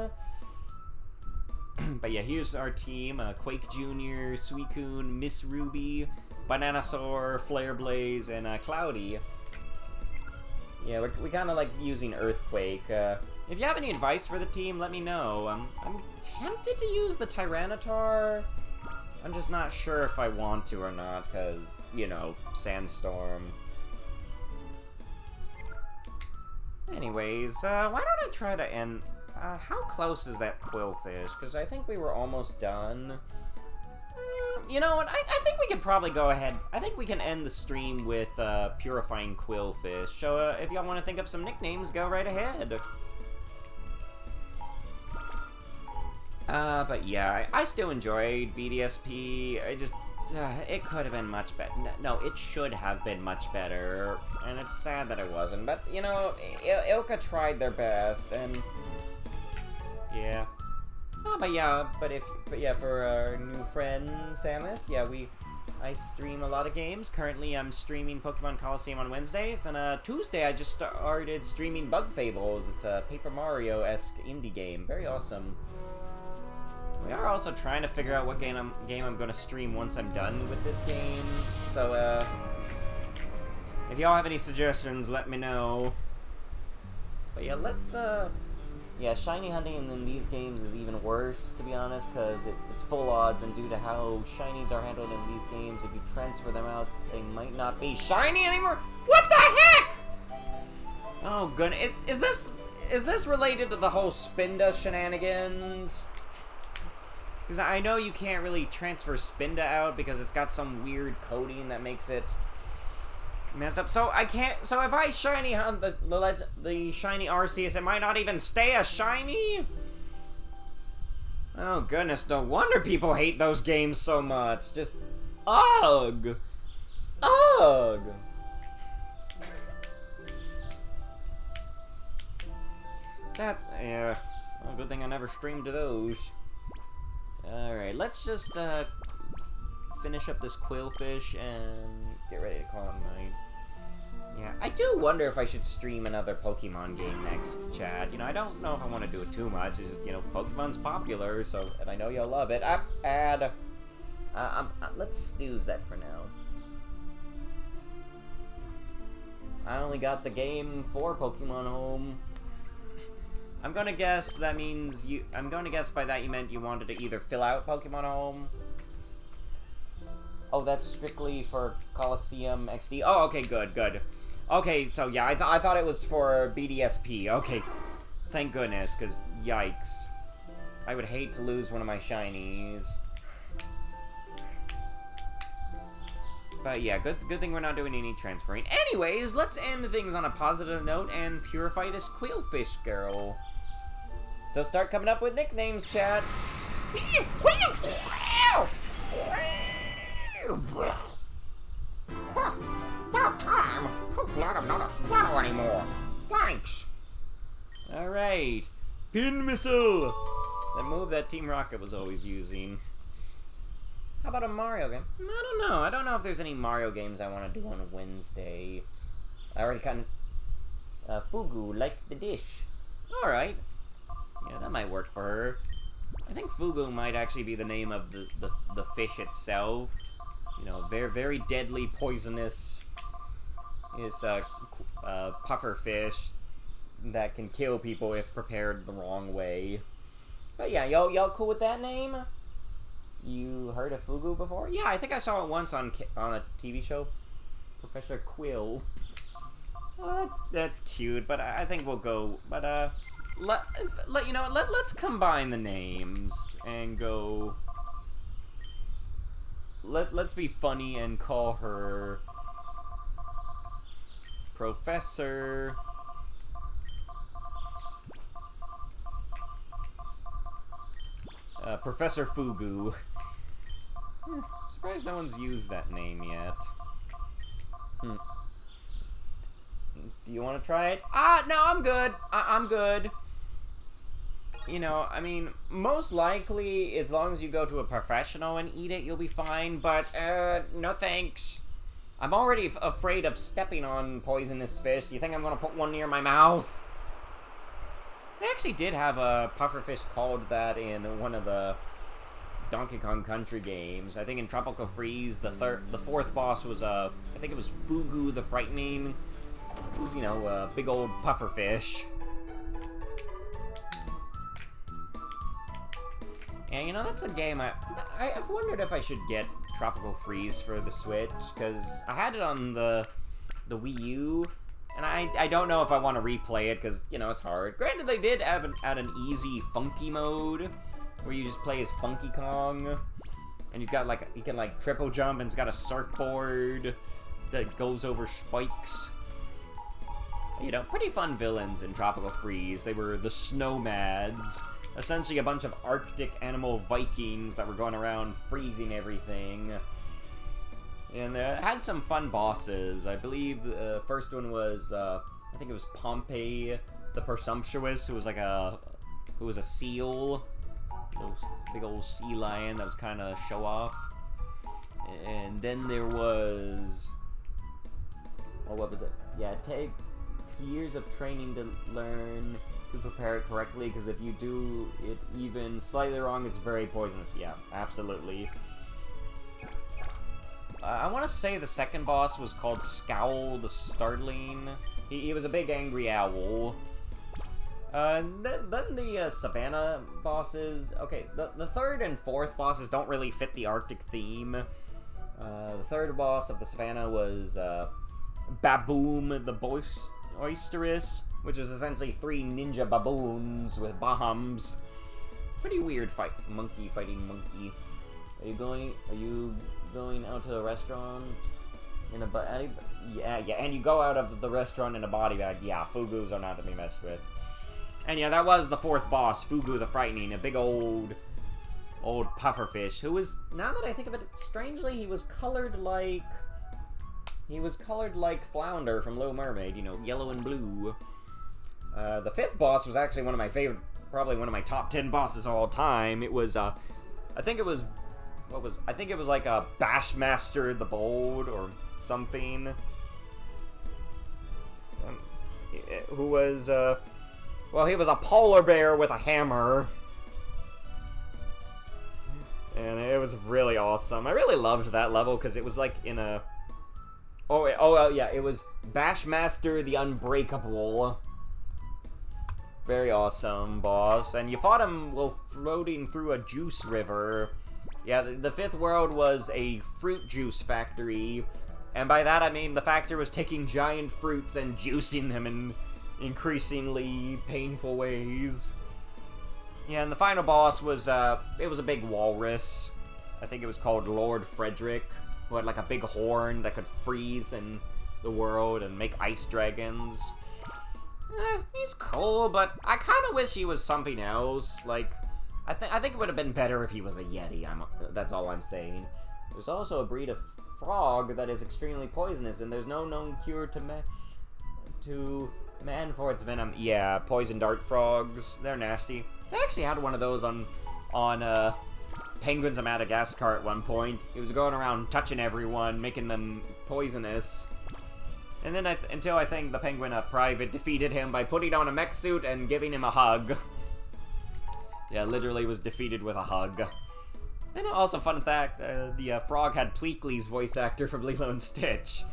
But yeah, here's our team: Quake Jr., Suicune, Miss Ruby, Bananasaur, Flare Blaze, and Cloudy. Yeah, we kind of like using Earthquake. If you have any advice for the team, let me know. I'm tempted to use the Tyranitar. I'm just not sure if I want to or not, because, you know, Sandstorm. Anyways, why don't I try to end... how close is that Quillfish? Because I think we were almost done. You know what, I think we could probably go ahead. I think we can end the stream with Purifying Quillfish. So if y'all want to think of some nicknames, go right ahead. But yeah, I still enjoyed BDSP. It could have been much better. No, it should have been much better. And it's sad that it wasn't. But, you know, Ilka tried their best, and... Yeah. But yeah, for our new friend, Samus, yeah, I stream a lot of games. Currently, I'm streaming Pokemon Colosseum on Wednesdays, and Tuesday I just started streaming Bug Fables. It's a Paper Mario-esque indie game. Very awesome. We are also trying to figure out what game I'm going to stream once I'm done with this game. So, if y'all have any suggestions, let me know. But yeah, let's, yeah, shiny hunting in these games is even worse, to be honest, because it's full odds, and due to how shinies are handled in these games, if you transfer them out, they might not be shiny anymore. What the heck? Oh, goodness. Is this related to the whole Spinda shenanigans? Because I know you can't really transfer Spinda out because it's got some weird coding that makes it messed up. So I can't. So if I shiny hunt the shiny Arceus, it might not even stay a shiny. Oh goodness! No wonder people hate those games so much. Just ugh, ugh. Yeah. Well, good thing I never streamed to those. All right, let's just finish up this Quillfish and get ready to call it night. Yeah, I do wonder if I should stream another Pokemon game next, Chad. You know, I don't know if I want to do it too much. It's just, you know, Pokemon's popular, so, and I know you'll love it. Let's snooze that for now. I only got the game for Pokemon Home. I'm gonna guess that means I'm gonna guess by that you meant you wanted to either fill out Pokemon Home. Oh, that's strictly for Colosseum XD. Oh, okay, good. Okay, so yeah, I thought it was for BDSP. Okay, thank goodness, because yikes. I would hate to lose one of my shinies. But yeah, good thing we're not doing any transferring. Anyways, let's end things on a positive note and purify this Quillfish girl. So start coming up with nicknames, chat. About time. So glad I'm not a shadow anymore. Thanks. Alright. Pin Missile! That move that Team Rocket was always using. How about a Mario game? I don't know. I don't know if there's any Mario games I want to do on Wednesday. I already kind of... Fugu, like the dish. Alright. Yeah, that might work for her. I think Fugu might actually be the name of the fish itself. You know, very, very deadly, poisonous. It's a puffer fish that can kill people if prepared the wrong way. But yeah, y'all cool with that name? You heard of Fugu before? Yeah, I think I saw it once on a TV show. Professor Quill. Oh, that's cute, but I think we'll go. But let's combine the names and go. Let's be funny and call her Professor Professor Fugu. Surprised no one's used that name yet. Do you want to try it? No, I'm good. I'm good. You know, I mean, most likely, as long as you go to a professional and eat it, you'll be fine, but, no thanks. I'm already afraid of stepping on poisonous fish. You think I'm gonna put one near my mouth? They actually did have a pufferfish called that in one of the Donkey Kong Country games. I think in Tropical Freeze, the fourth boss was, I think it was Fugu the Frightening. It was, you know, a big old pufferfish. And, you know, that's a game I've wondered if I should get Tropical Freeze for the Switch, because I had it on the Wii U, and I don't know if I want to replay it, because, you know, it's hard. Granted, they did add an easy funky mode, where you just play as Funky Kong, and you've got, like, you can, like, triple jump, and it's got a surfboard that goes over spikes. You know, pretty fun villains in Tropical Freeze. They were the Snowmads. Essentially a bunch of Arctic animal Vikings that were going around freezing everything. And they had some fun bosses. I believe the first one was, I think it was Pompey the Presumptuous, who was a seal. Big old sea lion that was kind of show off. And then there was... Oh, what was it? Yeah, it takes years of training to learn to prepare it correctly, because if you do it even slightly wrong, it's very poisonous. Yeah, absolutely. I want to say the second boss was called Scowl the Startling. He was a big angry owl. Then the Savannah bosses... Okay, the third and fourth bosses don't really fit the Arctic theme. The third boss of the Savannah was Baboom the Boisterous, which is essentially 3 ninja baboons with bombs. Pretty weird fight. Monkey fighting monkey. Are you going out to a restaurant in a body? Yeah, and you go out of the restaurant in a body bag. Yeah, Fugus are not to be messed with. And yeah, that was the fourth boss, Fugu the Frightening, a big old pufferfish who was, now that I think of it, strangely, he was colored like Flounder from Little Mermaid, you know, yellow and blue. The fifth boss was actually one of my favorite, probably one of my top 10 bosses of all time. It was, I think it was like a Bashmaster the Bold or something. Who was, well, he was a polar bear with a hammer. And it was really awesome. I really loved that level because it was like in a... Oh yeah, it was Bashmaster the Unbreakable. Very awesome boss. And you fought him while floating through a juice river. Yeah, the fifth world was a fruit juice factory. And by that I mean the factory was taking giant fruits and juicing them in increasingly painful ways. Yeah, and the final boss was, it was a big walrus. I think it was called Lord Frederick, who had like a big horn that could freeze in the world and make ice dragons. He's cool, but I kind of wish he was something else. Like, I think it would have been better if he was a Yeti. That's all I'm saying. There's also a breed of frog that is extremely poisonous, and there's no known cure to man for its venom. Yeah, poison dart frogs. They're nasty. They actually had one of those on Penguins of Madagascar at one point. He was going around touching everyone, making them poisonous. And then until I think the Penguin Private defeated him by putting on a mech suit and giving him a hug. Yeah, literally was defeated with a hug. And also, fun fact, the frog had Pleakley's voice actor from Lilo and Stitch.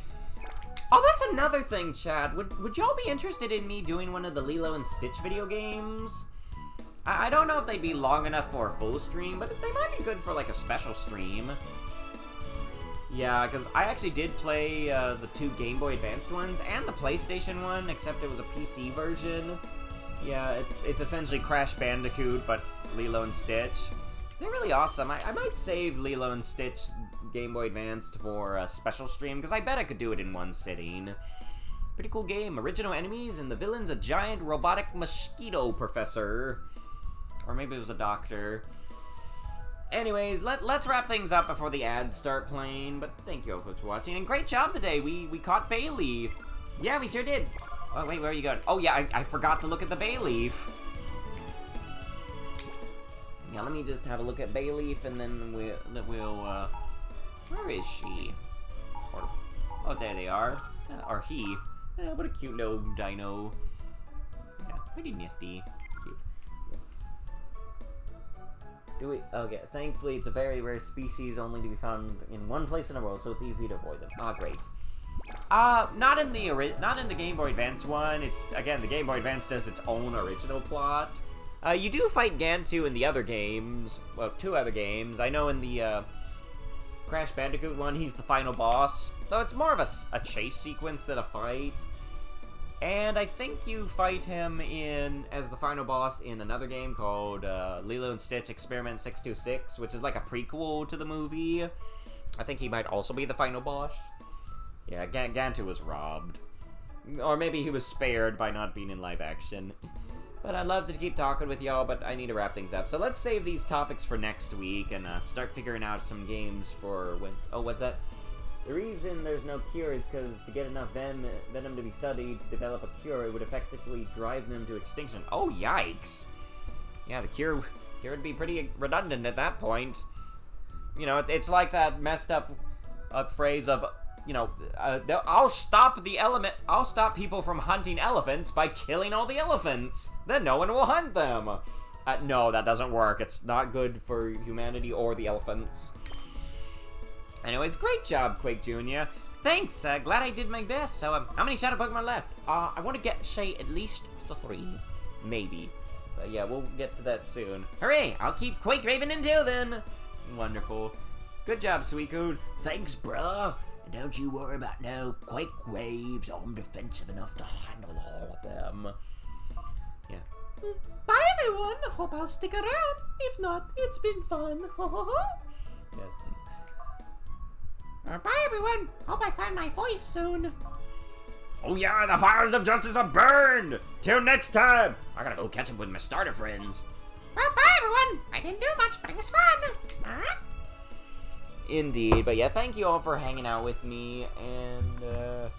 Oh, that's another thing, Chad. Would y'all be interested in me doing one of the Lilo and Stitch video games? I don't know if they'd be long enough for a full stream, but they might be good for, like, a special stream. Yeah, because I actually did play the 2 Game Boy Advanced ones and the PlayStation one, except it was a PC version. Yeah, it's essentially Crash Bandicoot, but Lilo and Stitch. They're really awesome. I might save Lilo and Stitch Game Boy Advanced for a special stream, because I bet I could do it in one sitting. Pretty cool game. Original enemies, and the villain's a giant robotic mosquito professor. Or maybe it was a doctor. Anyways, let's wrap things up before the ads start playing, but thank you all for watching, and great job today. We caught Bayleaf. Yeah, we sure did. Oh, wait, where are you going? Oh, yeah, I forgot to look at the Bayleaf. Yeah, let me just have a look at Bayleaf, and then we'll where is she? Oh, there they are. Or he. What a cute little dino. Yeah, pretty nifty. Cute. Yeah. Okay, thankfully it's a very rare species, only to be found in one place in the world, so it's easy to avoid them. Ah, great. Not in the Game Boy Advance one. It's, again, the Game Boy Advance does its own original plot. You do fight Gantu in the other games. Well, 2 other games. I know in the, Crash Bandicoot one, he's the final boss. Though it's more of a chase sequence than a fight. And I think you fight him as the final boss in another game called, Lilo and Stitch Experiment 626, which is like a prequel to the movie. I think he might also be the final boss. Yeah, Gantu was robbed. Or maybe he was spared by not being in live action. But I'd love to keep talking with y'all, but I need to wrap things up. So let's save these topics for next week and start figuring out some games for when... Oh, what's that? The reason there's no cure is because to get enough venom to be studied to develop a cure, it would effectively drive them to extinction. Oh, yikes! Yeah, the cure would be pretty redundant at that point. You know, it's like that messed up phrase of... You know, I'll stop people from hunting elephants by killing all the elephants. Then no one will hunt them. No, that doesn't work. It's not good for humanity or the elephants. Anyways, great job, Quake Jr. Thanks, glad I did my best. So, how many Shadow Pokemon left? I want to get, say, at least 3. Maybe. But yeah, we'll get to that soon. Hooray! I'll keep Quake Raven until then. Wonderful. Good job, Suicune. Thanks, bruh. Don't you worry about no Quake Waves. I'm defensive enough to handle all of them. Yeah. Bye, everyone. Hope I'll stick around. If not, it's been fun. Yes. Bye, everyone. Hope I find my voice soon. Oh yeah, the fires of justice are burned! Till next time! I gotta go catch up with my starter friends. Bye, everyone. I didn't do much, but it was fun. Indeed, but yeah, thank you all for hanging out with me, and but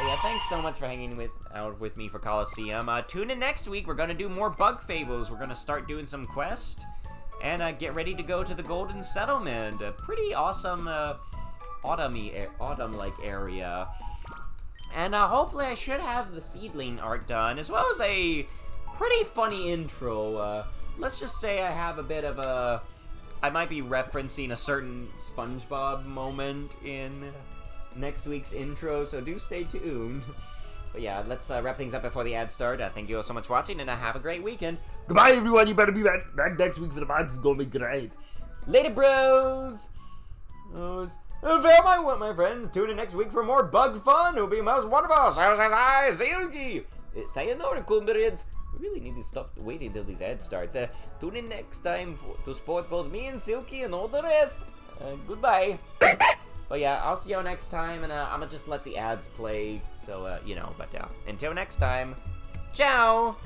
yeah, thanks so much for hanging out with me for Colosseum. Tune in next week. We're gonna do more Bug Fables. We're gonna start doing some quests, and get ready to go to the Golden Settlement. A pretty awesome autumn-like area. And hopefully I should have the seedling art done, as well as a pretty funny intro. Let's just say I have a bit of a... I might be referencing a certain SpongeBob moment in next week's intro, so do stay tuned. But yeah, let's wrap things up before the ads start. Thank you all so much for watching, and have a great weekend. Goodbye, everyone. You better be back next week for the mods. It's gonna be great. Later, bros! Farewell, my friends. Tune in next week for more bug fun. It'll be most wonderful. Sayonara, comrades. We really need to stop waiting until these ads start. Tune in next time to support both me and Silky and all the rest. Goodbye. But yeah, I'll see y'all next time, and I'm gonna just let the ads play, so, you know, but until next time, ciao!